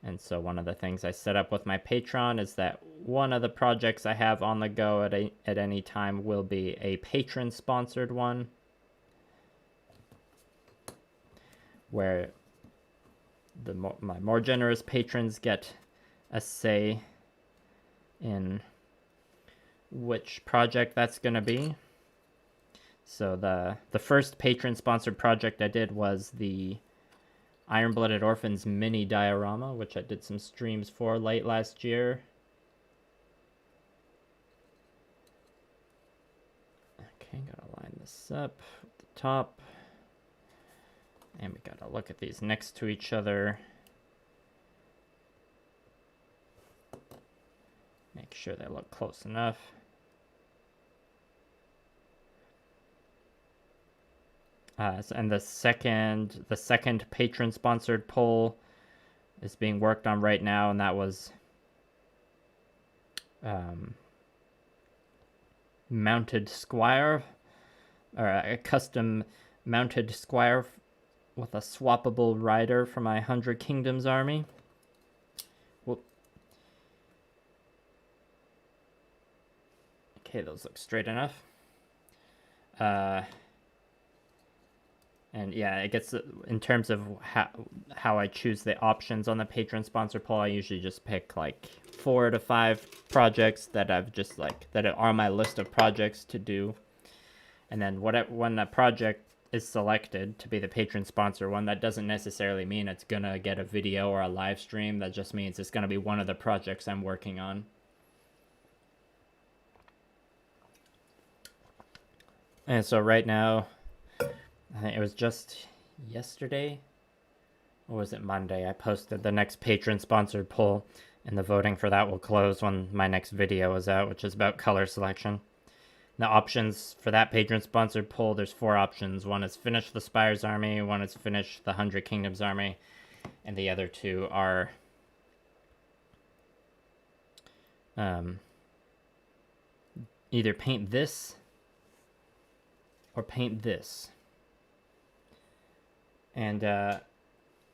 And so one of the things I set up with my Patreon is that one of the projects I have on the go at any time will be a patron-sponsored one, where my more generous patrons get a say in which project that's going to be. So the first patron-sponsored project I did was the Iron-Blooded Orphans mini diorama, which I did some streams for late last year. Okay, gotta line this up at the top. And we gotta look at these next to each other. Make sure they look close enough. And the second patron sponsored poll is being worked on right now, and that was mounted squire, or a custom mounted squire with a swappable rider for my 100 Kingdoms army. Whoop. Okay, those look straight enough. And yeah, it gets, in terms of how I choose the options on the patron sponsor poll, I usually just pick like 4 to 5 projects that I've just like, that are on my list of projects to do. And then when a project is selected to be the patron sponsor one, that doesn't necessarily mean it's gonna get a video or a live stream. That just means it's gonna be one of the projects I'm working on. And so right now, I think it was just yesterday, or was it Monday, I posted the next patron sponsored poll, and the voting for that will close when my next video is out, which is about color selection. The options for that patron sponsored poll, there's 4 options. One is finish the Spires army, one is finish the 100 Kingdoms army, and the other 2 are either paint this or paint this. And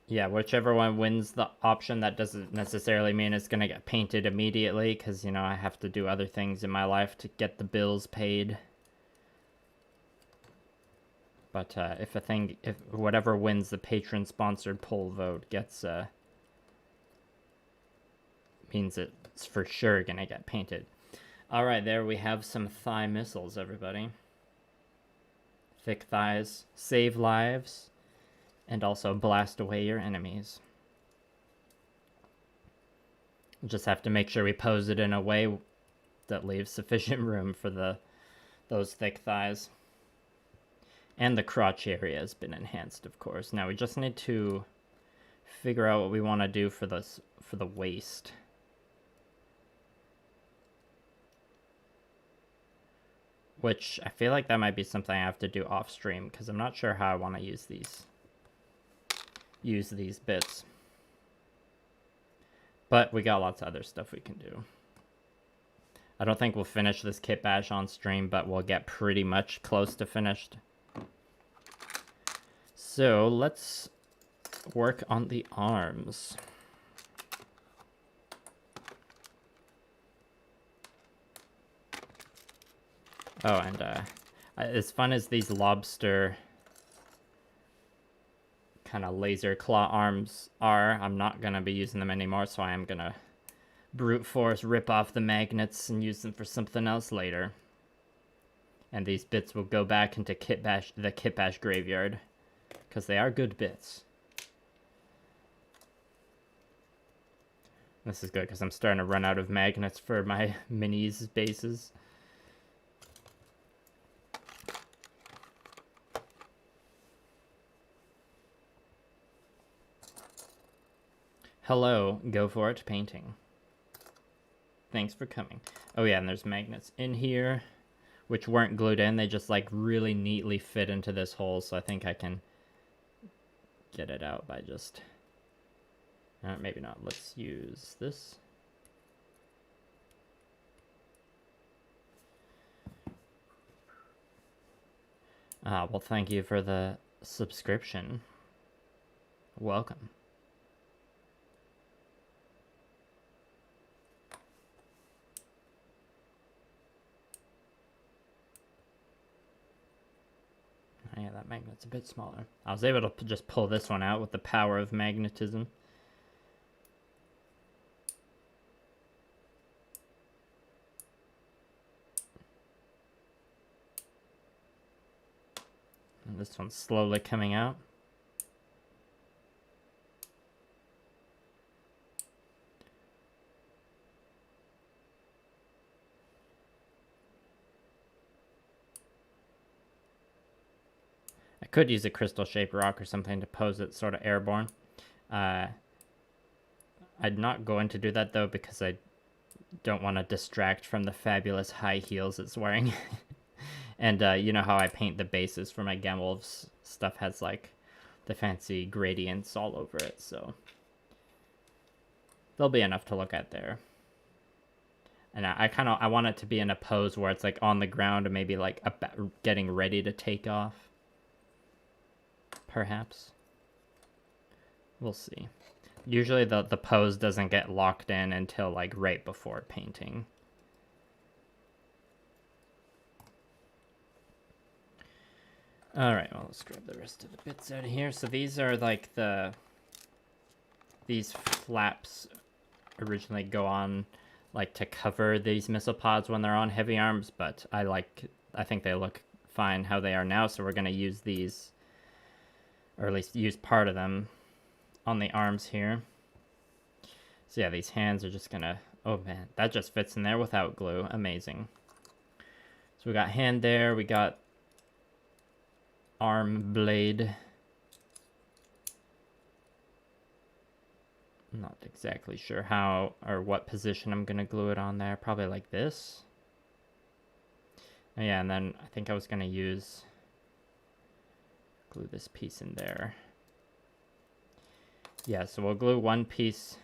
yeah, whichever one wins the option, that doesn't necessarily mean it's going to get painted immediately, because, you know, I have to do other things in my life to get the bills paid. But if whatever wins the patron sponsored poll vote gets, means it's for sure going to get painted. All right, there we have some thigh missiles, everybody. Thick thighs save lives and also blast away your enemies. Just have to make sure we pose it in a way that leaves sufficient room for those thick thighs. And the crotch area has been enhanced, of course. Now we just need to figure out what we want to do for the waist. Which I feel like that might be something I have to do off stream, because I'm not sure how I want to use these bits. But we got lots of other stuff we can do. I don't think we'll finish this kitbash on stream, but we'll get pretty much close to finished. So let's work on the arms. Oh, and as fun as these lobster kind of laser claw arms are, I'm not going to be using them anymore, so I am going to brute force rip off the magnets and use them for something else later. And these bits will go back into the kitbash graveyard, because they are good bits. This is good, because I'm starting to run out of magnets for my minis bases. Hello, go for it, painting. Thanks for coming. Oh yeah, and there's magnets in here, which weren't glued in. They just like really neatly fit into this hole, so I think I can get it out by just... maybe not. Let's use this. Well, thank you for the subscription. Welcome. Yeah, that magnet's a bit smaller. I was able to just pull this one out with the power of magnetism. And this one's slowly coming out. Could use a crystal shaped rock or something to pose it sort of airborne. I'd not going to do that though, because I don't want to distract from the fabulous high heels it's wearing. And you know how I paint the bases for my Gemwolves stuff has like the fancy gradients all over it, so there'll be enough to look at there. And I want it to be in a pose where it's like on the ground and maybe like getting ready to take off. Perhaps. We'll see. Usually the pose doesn't get locked in until like right before painting. Alright, well, let's grab the rest of the bits out of here. So these are like these flaps originally go on like to cover these missile pods when they're on heavy arms, but I think they look fine how they are now, so we're going to use these, or at least use part of them on the arms here. So yeah, these hands are just going to, oh man, that just fits in there without glue. Amazing. So we got hand there, we got arm blade. I'm not exactly sure how or what position I'm going to glue it on there. Probably like this. Oh, yeah, and then I think I was going to glue this piece in there. Yeah, so we'll glue one piece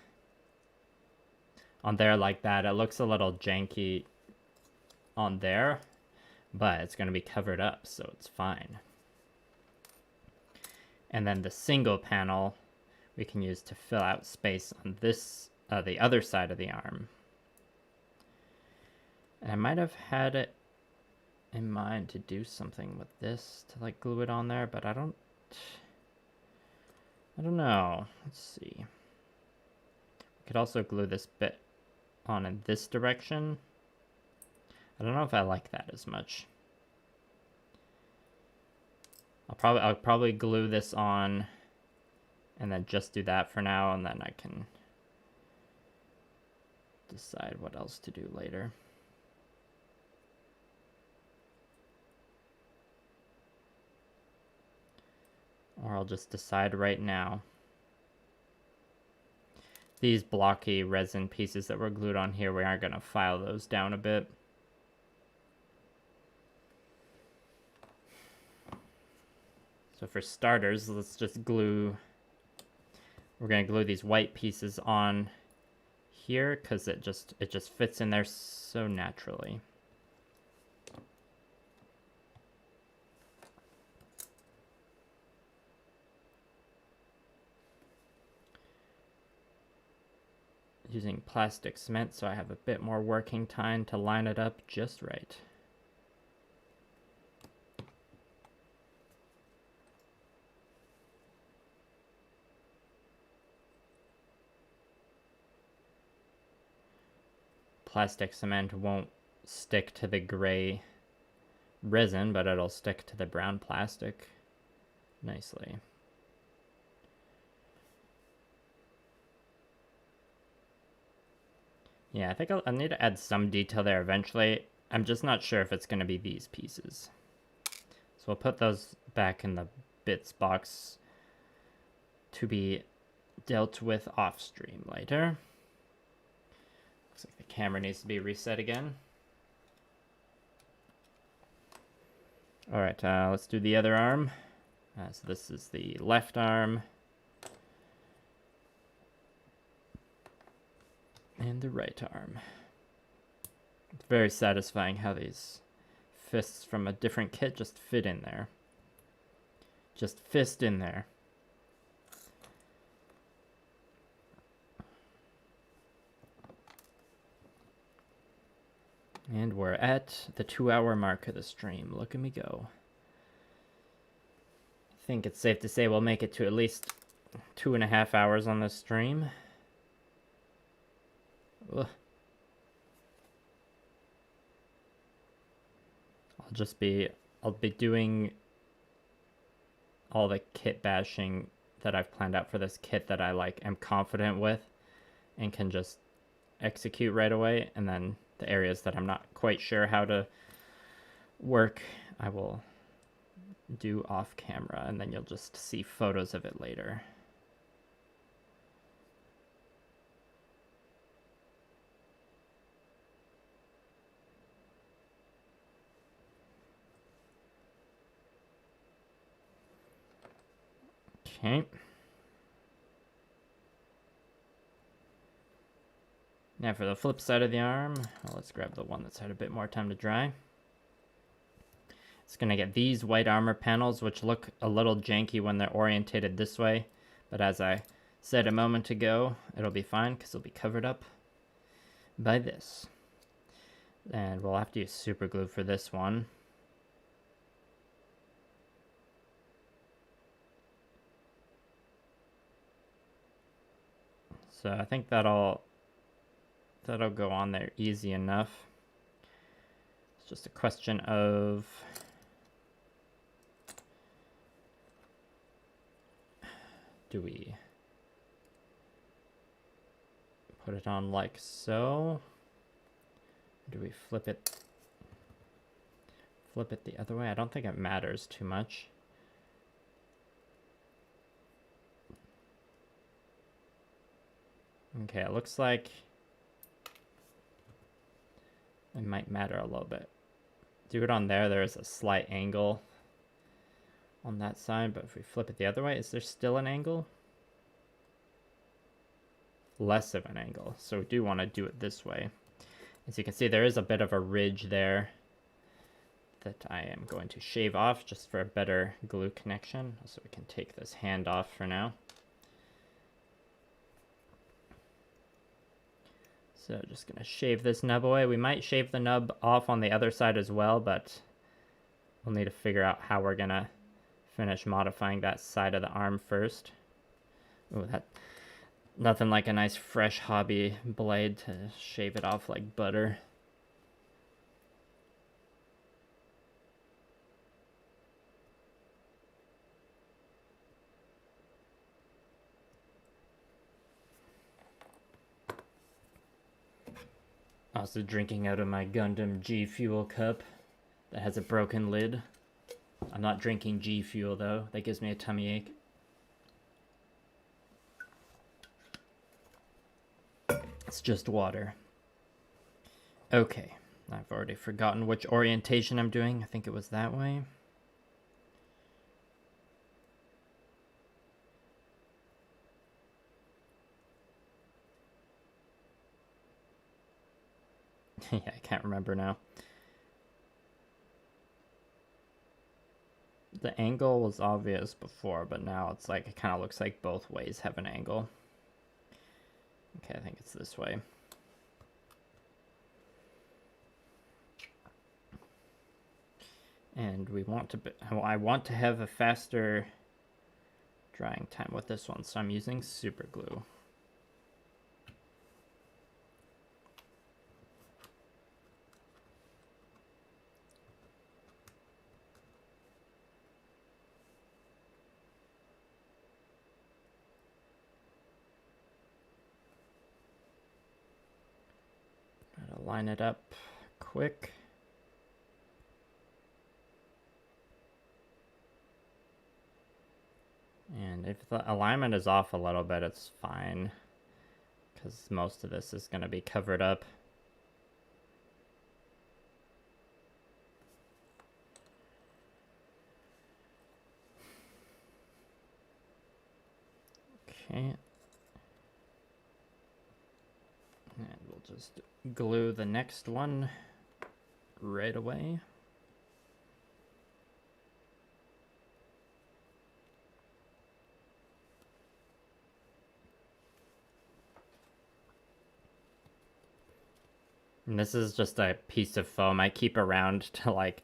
on there like that. It looks a little janky on there, but it's going to be covered up, so it's fine. And then the single panel we can use to fill out space on this, the other side of the arm. And I might have had it in mind to do something with this to like glue it on there, but I don't know. Let's see. We could also glue this bit on in this direction. I don't know if I like that as much. I'll probably glue this on and then just do that for now, and then I can decide what else to do later. Or I'll just decide right now. These blocky resin pieces that were glued on here, we aren't going to file those down a bit. So for starters, let's just glue, we're going to glue these white pieces on here because it just fits in there so naturally. Using plastic cement so I have a bit more working time to line it up just right. Plastic cement won't stick to the gray resin, but it'll stick to the brown plastic nicely. Yeah, I think I'll need to add some detail there eventually. I'm just not sure if it's going to be these pieces. So we'll put those back in the bits box to be dealt with off stream later. Looks like the camera needs to be reset again. Alright, let's do the other arm. So this is the left arm. And the right arm. It's very satisfying how these fists from a different kit just fit in there. Just fist in there. And we're at the 2-hour mark of the stream. Look at me go. I think it's safe to say we'll make it to at least 2.5 hours on this stream. Ugh. I'll be doing all the kit bashing that I've planned out for this kit that I am confident with and can just execute right away, and then the areas that I'm not quite sure how to work, I will do off camera, and then you'll just see photos of it later. Okay. Now for the flip side of the arm, well, let's grab the one that's had a bit more time to dry. It's going to get these white armor panels, which look a little janky when they're orientated this way. But as I said a moment ago, it'll be fine because it'll be covered up by this. And we'll have to use super glue for this one. So I think that'll go on there easy enough. It's just a question of do we put it on like so? Do we flip it the other way? I don't think it matters too much. Okay, it looks like it might matter a little bit. Do it on there. There's a slight angle on that side, but if we flip it the other way, is there still an angle? Less of an angle. So we do want to do it this way. As you can see, there is a bit of a ridge there that I am going to shave off just for a better glue connection. So we can take this hand off for now. So just going to shave this nub away. We might shave the nub off on the other side as well, but we'll need to figure out how we're going to finish modifying that side of the arm first. Ooh, that nothing like a nice fresh hobby blade to shave it off like butter. Also drinking out of my Gundam G Fuel cup that has a broken lid. I'm not drinking G Fuel though, that gives me a tummy ache. It's just water. Okay, I've already forgotten which orientation I'm doing. I think it was that way. Yeah, I can't remember now. The angle was obvious before, but now it's like, it kind of looks like both ways have an angle. Okay, I think it's this way. And we want to, I want to have a faster drying time with this one, so I'm using super glue. Line it up quick. And if the alignment is off a little bit, it's fine, because most of this is going to be covered up. Okay. And we'll just glue the next one right away. And this is just a piece of foam I keep around to like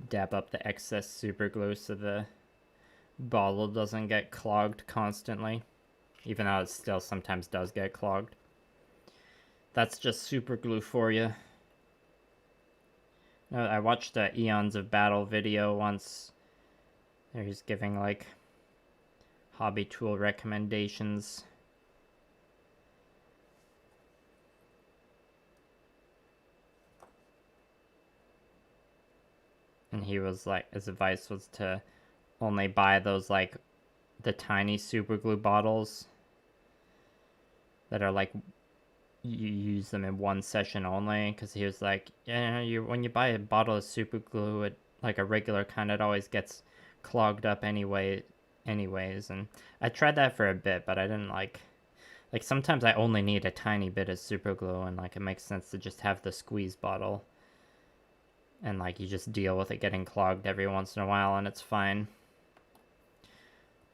dab up the excess super glue so the bottle doesn't get clogged constantly, even though it still sometimes does get clogged. That's just super glue for you. I watched the Eons of Battle video once. There he's giving like hobby tool recommendations. And he was like, his advice was to only buy those like the tiny super glue bottles that are like, you use them in one session only, because he was like, yeah, when you buy a bottle of super glue, it like a regular kind, it always gets clogged up anyway, anyways, and I tried that for a bit, but I didn't like sometimes I only need a tiny bit of super glue, and like it makes sense to just have the squeeze bottle, and like you just deal with it getting clogged every once in a while and it's fine.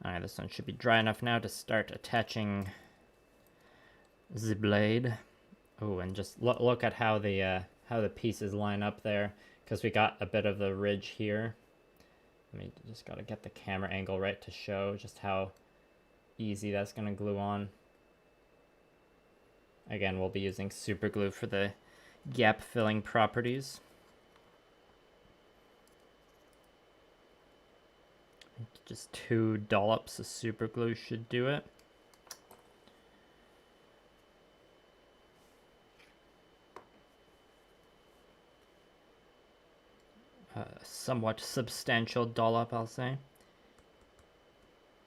Alright, this one should be dry enough now to start attaching the blade. Oh, and just look at how the pieces line up there, because we got a bit of the ridge here. Let me just gotta get the camera angle right to show just how easy that's gonna glue on. Again, we'll be using super glue for the gap filling properties. Just 2 dollops of super glue should do it. Somewhat substantial dollop, I'll say.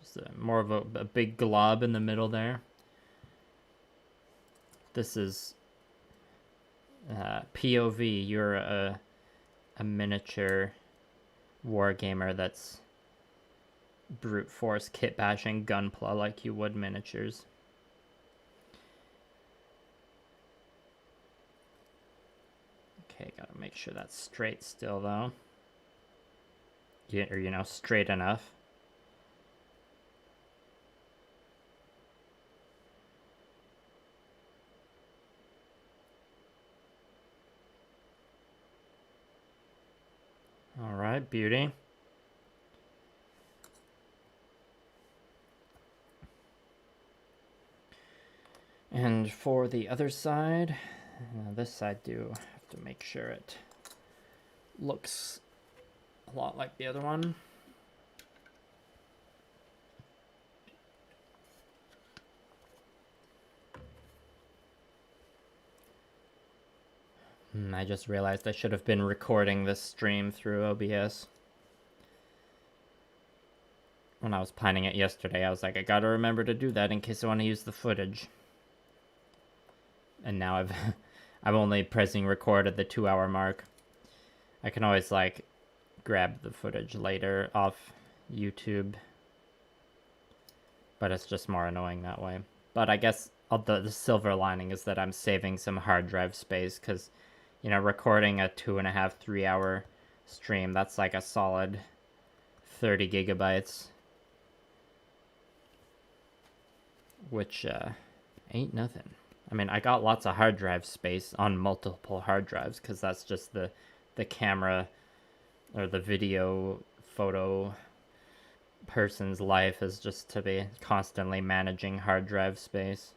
Just more of a big glob in the middle there. This is POV. You're a miniature wargamer that's brute force kitbashing Gunpla like you would miniatures. Okay, gotta make sure that's straight still though. Or, you know, straight enough. All right, beauty. And for the other side, this side do have to make sure it looks a lot like the other one. I just realized I should have been recording this stream through OBS. When I was planning it yesterday, I was like, I gotta remember to do that in case I want to use the footage. And now I'm only pressing record at the 2-hour mark. I can always like grab the footage later off YouTube, but it's just more annoying that way. But I guess the silver lining is that I'm saving some hard drive space, because, you know, recording a 2.5, 3-hour stream, that's like a solid 30 gigabytes, which ain't nothing. I mean, I got lots of hard drive space on multiple hard drives, because that's just the camera or the video photo person's life, is just to be constantly managing hard drive space.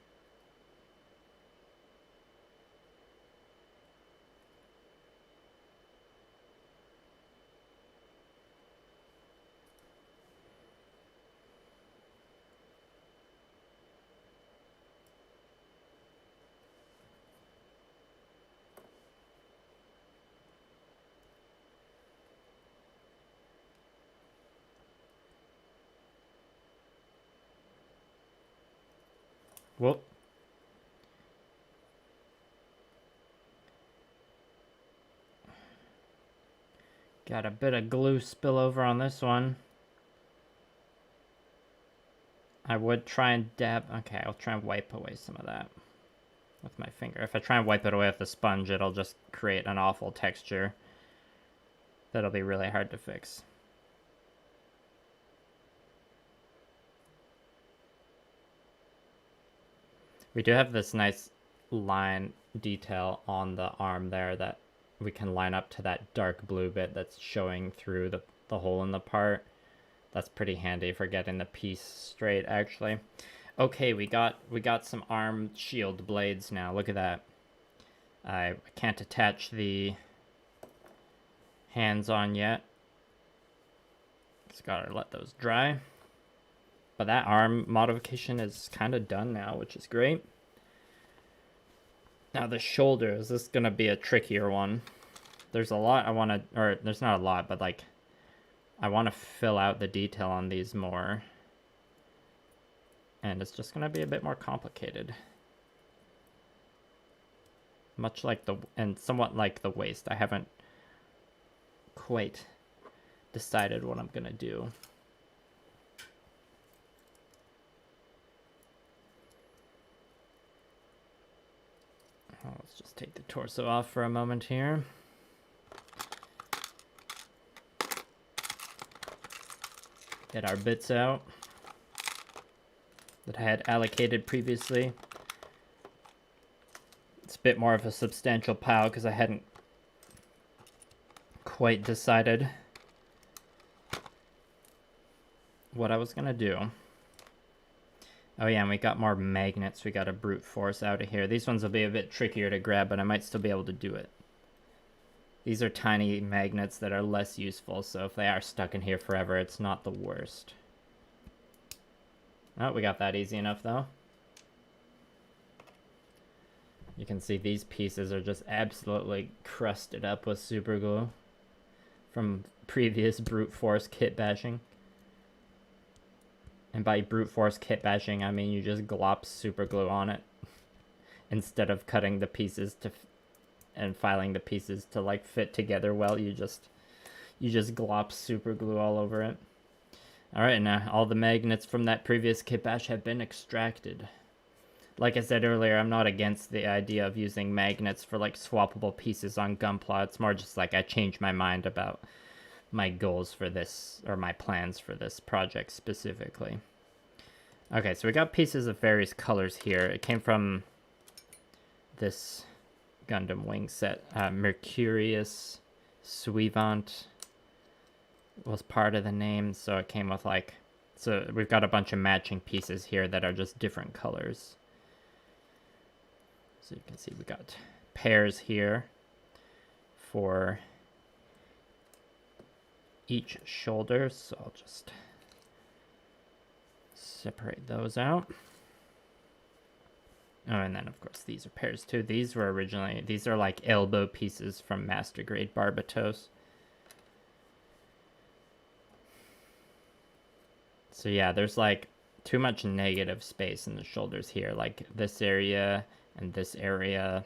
Whoop. Got a bit of glue spillover on this one. I would try and dab. Okay, I'll try and wipe away some of that with my finger. If I try and wipe it away with the sponge, it'll just create an awful texture that'll be really hard to fix. We do have this nice line detail on the arm there that we can line up to that dark blue bit that's showing through the hole in the part. That's pretty handy for getting the piece straight, actually. Okay, we got some arm shield blades now. Look at that. I can't attach the hands on yet. Just gotta let those dry. But that arm modification is kind of done now, which is great. Now the shoulders, this is going to be a trickier one. There's a lot I want to, or there's not a lot, but like, I want to fill out the detail on these more. And it's just going to be a bit more complicated. Much like and somewhat like the waist. I haven't quite decided what I'm going to do. Let's just take the torso off for a moment here. Get our bits out that I had allocated previously. It's a bit more of a substantial pile because I hadn't quite decided what I was gonna do. Oh yeah, and we got more magnets we gotta brute force out of here. These ones will be a bit trickier to grab, but I might still be able to do it. These are tiny magnets that are less useful, so if they are stuck in here forever, it's not the worst. Oh, we got that easy enough though. You can see these pieces are just absolutely crusted up with super glue from previous brute force kit bashing. And by brute force kit bashing, I mean you just glop super glue on it instead of cutting the pieces and filing the pieces to like fit together well. You just glop super glue all over it. All right, now all the magnets from that previous kit bash have been extracted. Like I said earlier, I'm not against the idea of using magnets for like swappable pieces on Gunpla. It's more just like I changed my mind about my goals for this, or my plans for this project specifically. Okay, so we got pieces of various colors here. It came from this Gundam wing set. Mercurius Suivant was part of the name, so it came with like, so we've got a bunch of matching pieces here that are just different colors. So you can see we got pairs here for each shoulder, so I'll just separate those out. Oh, and then of course these are pairs too. These were originally, these are like elbow pieces from Master Grade Barbatos. So yeah, there's like too much negative space in the shoulders here, like this area and this area.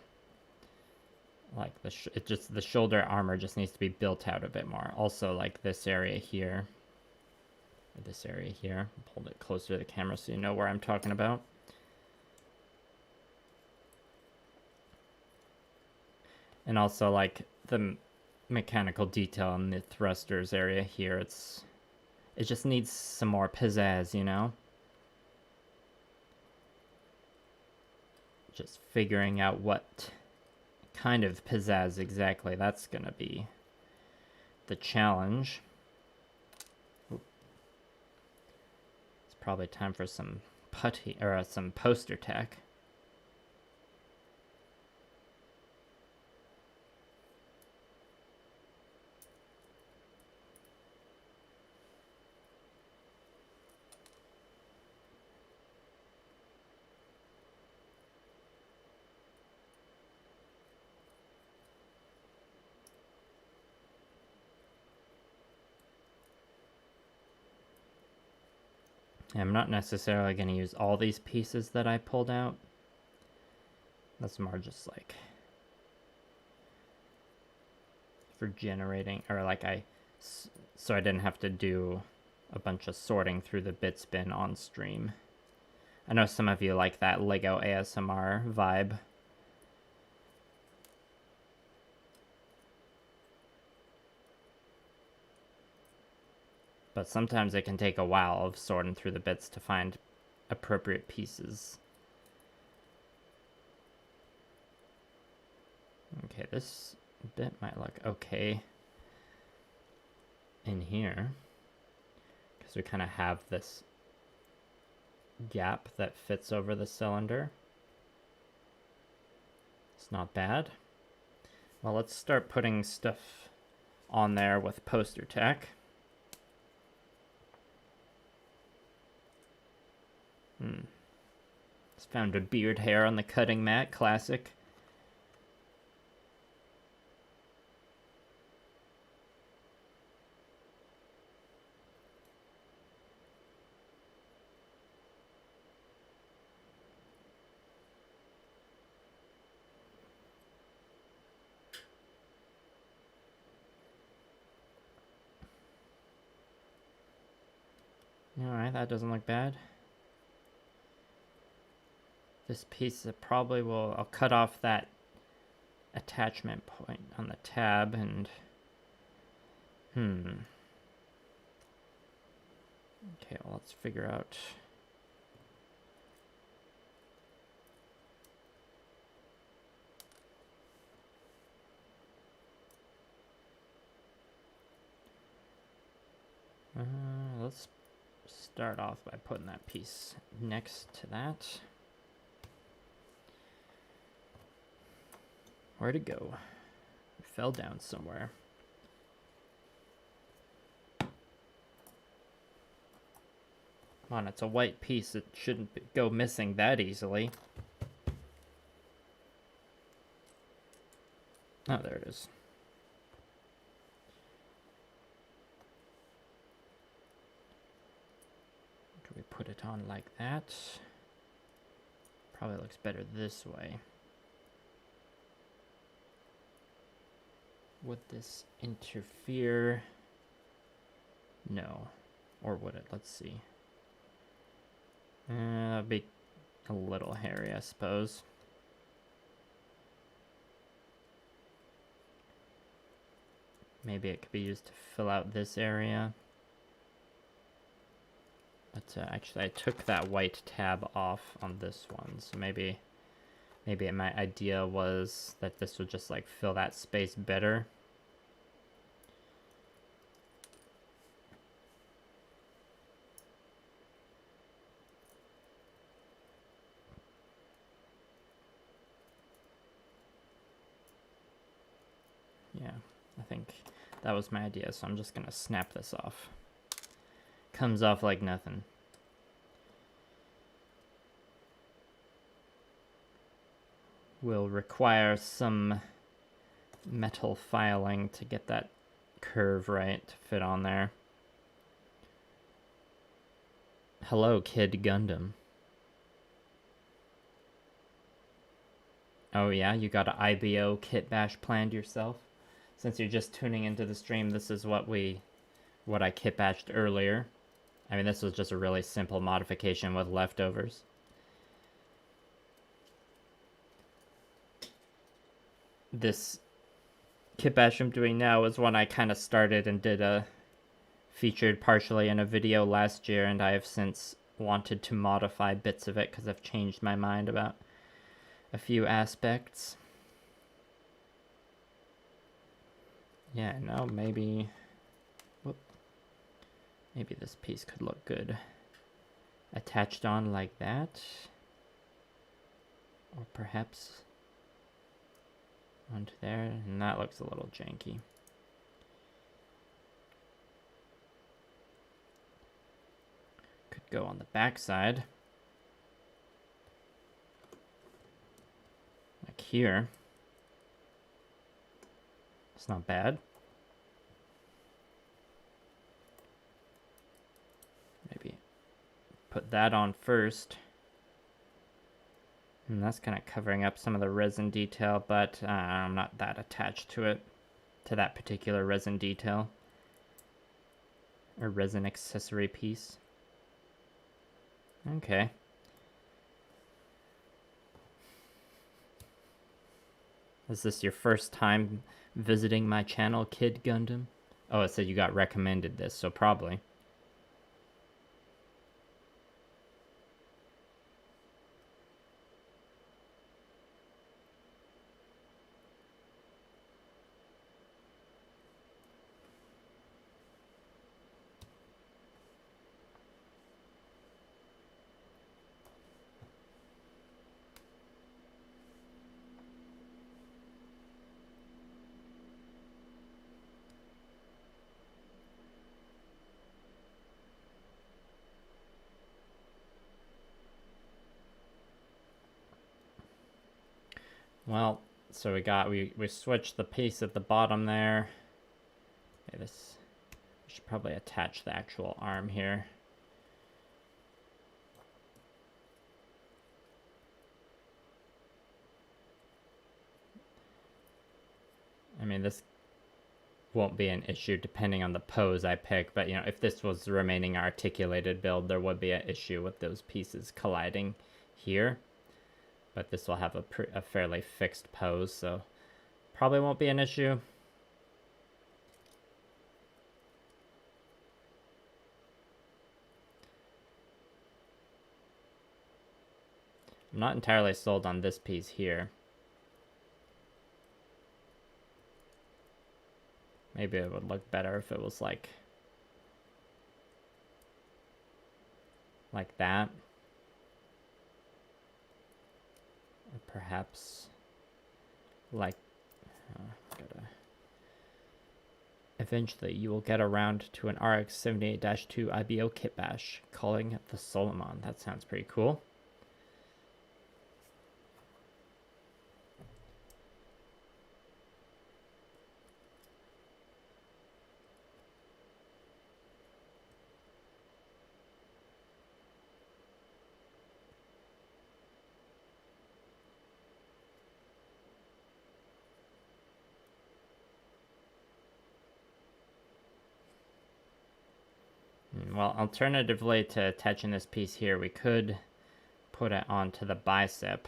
Like the shoulder armor just needs to be built out a bit more. Also like this area here, or this area here. Hold it closer to the camera so you know where I'm talking about. And also like the mechanical detail in the thrusters area here. It just needs some more pizzazz, you know? Just figuring out what kind of pizzazz exactly that's gonna be the challenge. It's probably time for some putty or some poster tack. I'm not necessarily going to use all these pieces that I pulled out. That's more just like for generating, or like so I didn't have to do a bunch of sorting through the bit bin on stream. I know some of you like that Lego ASMR vibe. But sometimes it can take a while of sorting through the bits to find appropriate pieces. Okay, this bit might look okay in here, because we kind of have this gap that fits over the cylinder. It's not bad. Well, let's start putting stuff on there with poster tack. Just found a beard hair on the cutting mat, classic. Alright, that doesn't look bad. This piece probably will, I'll cut off that attachment point on the tab, and okay, well, let's figure out. Let's start off by putting that piece next to that. Where'd it go? It fell down somewhere. Come on, it's a white piece. It shouldn't go missing that easily. Oh, there it is. Do we put it on like that? Probably looks better this way. Would this interfere? No. Or would it? Let's see. That'd be a little hairy, I suppose. Maybe it could be used to fill out this area. But actually, I took that white tab off on this one, so maybe my idea was that this would just like fill that space better. Yeah, I think that was my idea, so I'm just gonna snap this off. Comes off like nothing. Will require some metal filing to get that curve right to fit on there. Hello, Kid Gundam. Oh yeah, you got an IBO kitbash planned yourself? Since you're just tuning into the stream, this is what I kitbashed earlier. I mean, this was just a really simple modification with leftovers. This kitbash I'm doing now is one I kind of started and did featured partially in a video last year, and I have since wanted to modify bits of it because I've changed my mind about a few aspects. Yeah, no, maybe this piece could look good attached on like that, or perhaps onto there, and that looks a little janky. Could go on the back side, like here. It's not bad. Maybe put that on first. And that's kind of covering up some of the resin detail, but I'm not that attached to it, to that particular resin detail, or resin accessory piece. Okay. Is this your first time visiting my channel, Kid Gundam? Oh, it said you got recommended this, so probably. Well, so we switched the piece at the bottom there. Okay, this, we should probably attach the actual arm here. I mean, this won't be an issue depending on the pose I pick, but you know, if this was the remaining articulated build, there would be an issue with those pieces colliding here. But this will have a fairly fixed pose, so probably won't be an issue. I'm not entirely sold on this piece here. Maybe it would look better if it was like that. Or perhaps like eventually you will get around to an RX-78-2 IBO kitbash, calling it the Solomon. That sounds pretty cool. Well, alternatively to attaching this piece here, we could put it onto the bicep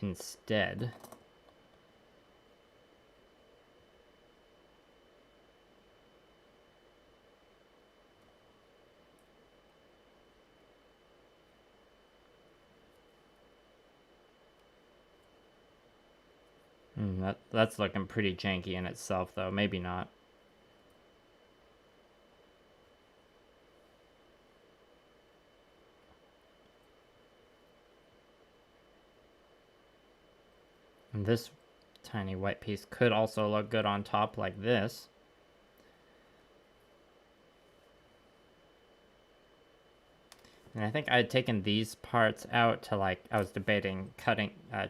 instead. That's looking pretty janky in itself, though. Maybe not. And this tiny white piece could also look good on top like this. And I think I had taken these parts out to like, I was debating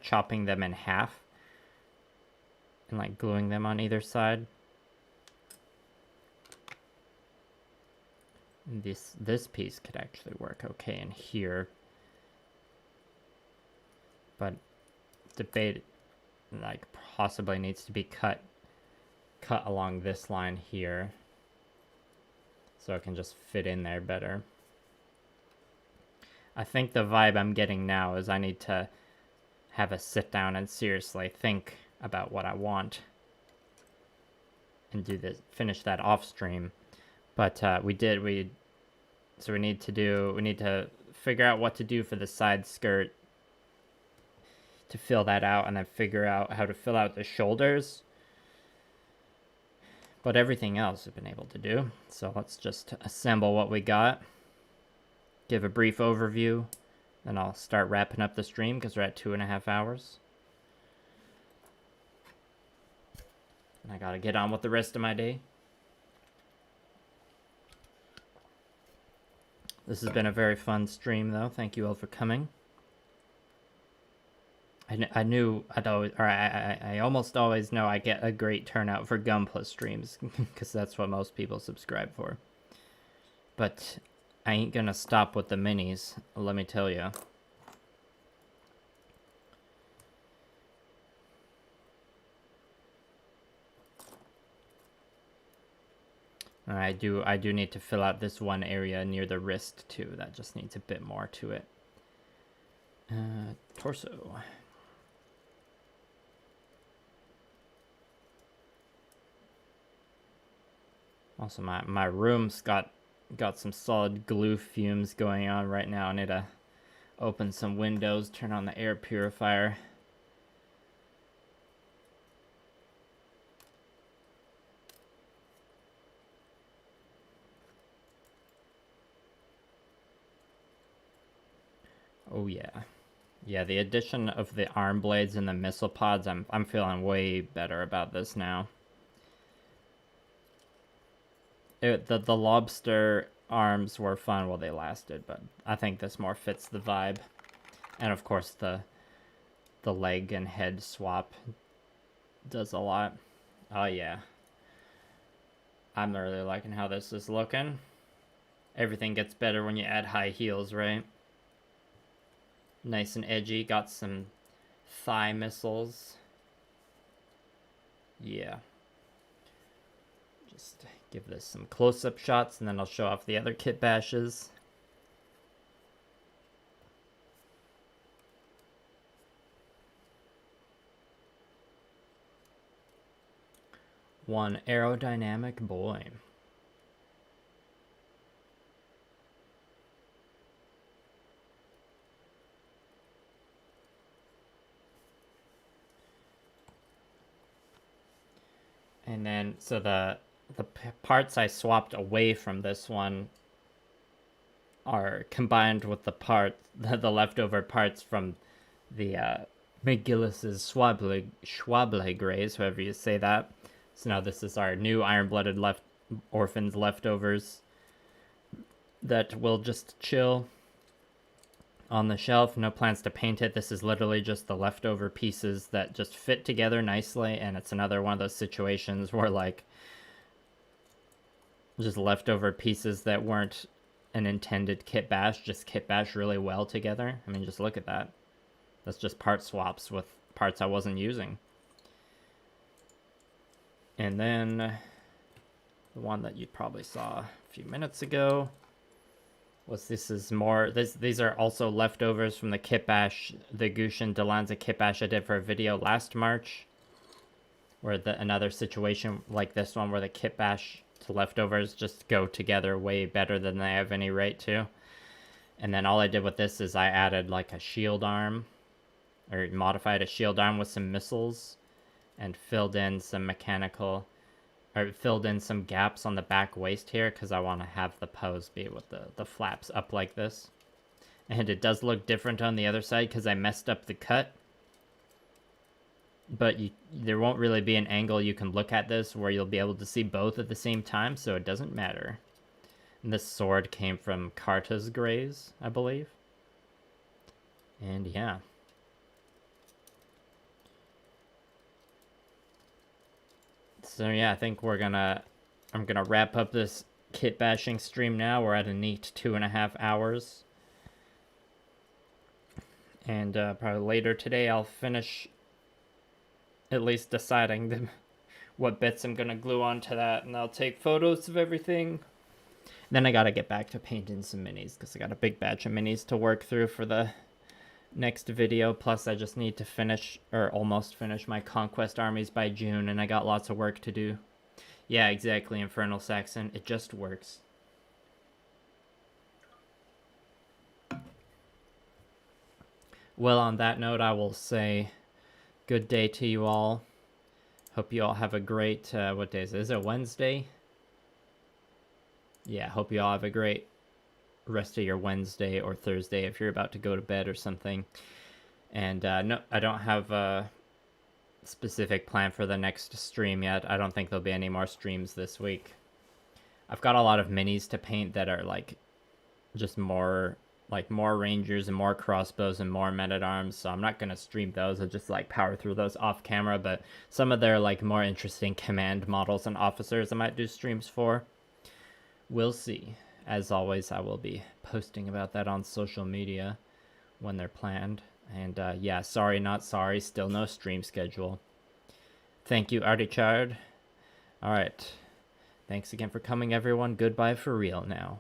chopping them in half and like gluing them on either side. And this piece could actually work okay in here. But debate like possibly needs to be cut along this line here so it can just fit in there better. I think the vibe I'm getting now is I need to have a sit down and seriously think about what I want and finish that off stream. But we need to figure out what to do for the side skirt to fill that out, and then figure out how to fill out the shoulders. But everything else we've been able to do. So let's just assemble what we got. Give a brief overview, then I'll start wrapping up the stream because we're at 2.5 hours. And I gotta get on with the rest of my day. This has been a very fun stream, though. Thank you all for coming. I almost always know I get a great turnout for Gunpla streams because that's what most people subscribe for. But I ain't gonna stop with the minis, let me tell you. I do need to fill out this one area near the wrist too. That just needs a bit more to it. Torso. Also, my room's got some solid glue fumes going on right now. I need to open some windows, turn on the air purifier. Oh yeah. Yeah, the addition of the arm blades and the missile pods, I'm feeling way better about this now. The lobster arms were fun while they lasted, but I think this more fits the vibe. And of course the leg and head swap does a lot. Oh yeah. I'm really liking how this is looking. Everything gets better when you add high heels, right? Nice and edgy. Got some thigh missiles. Yeah. Just give this some close-up shots, and then I'll show off the other kit bashes. One aerodynamic boy. And then, so the parts I swapped away from this one are combined with the leftover parts from the McGillis's Schwable Grays, however you say that. So now this is our new Iron-Blooded Orphans leftovers that will just chill on the shelf. No plans to paint it. This is literally just the leftover pieces that just fit together nicely, and it's another one of those situations where like just leftover pieces that weren't an intended kitbash just kitbash really well together. I mean, just look at that. That's just part swaps with parts I wasn't using. And then the one that you probably saw a few minutes ago was these are also leftovers from the kitbash, the Gushin Delanza kitbash I did for a video last March, where another situation like this one where the kitbash to leftovers just go together way better than they have any right to. And then all I did with this is I added like a shield arm, or modified a shield arm with some missiles, and filled in some filled in some gaps on the back waist here because I want to have the pose be with the flaps up like this. And it does look different on the other side because I messed up the cut. But there won't really be an angle you can look at this where you'll be able to see both at the same time, so it doesn't matter. And this sword came from Karta's Grays, I believe. And yeah. So yeah, I think I'm gonna wrap up this kit bashing stream now. We're at a neat 2.5 hours. And probably later today I'll finish at least deciding what bits I'm gonna glue onto that, and I'll take photos of everything. Then I gotta get back to painting some minis because I got a big batch of minis to work through for the next video. Plus I just need to finish, or almost finish, my conquest armies by June, and I got lots of work to do. Yeah, exactly, Infernal Saxon. It just works. Well, on that note, I will say good day to you all. Hope you all have a great, what day is it? Is it Wednesday? Yeah, hope you all have a great rest of your Wednesday or Thursday if you're about to go to bed or something. And no, I don't have a specific plan for the next stream yet. I don't think there'll be any more streams this week. I've got a lot of minis to paint that are like just more rangers and more crossbows and more men-at-arms, so I'm not gonna stream those. I'll just like power through those off camera, but some of their like more interesting command models and officers I might do streams for. We'll see. As always, I will be posting about that on social media when they're planned. And yeah, sorry not sorry, still no stream schedule. Thank you, Artichard. Alright, thanks again for coming, everyone. Goodbye for real now.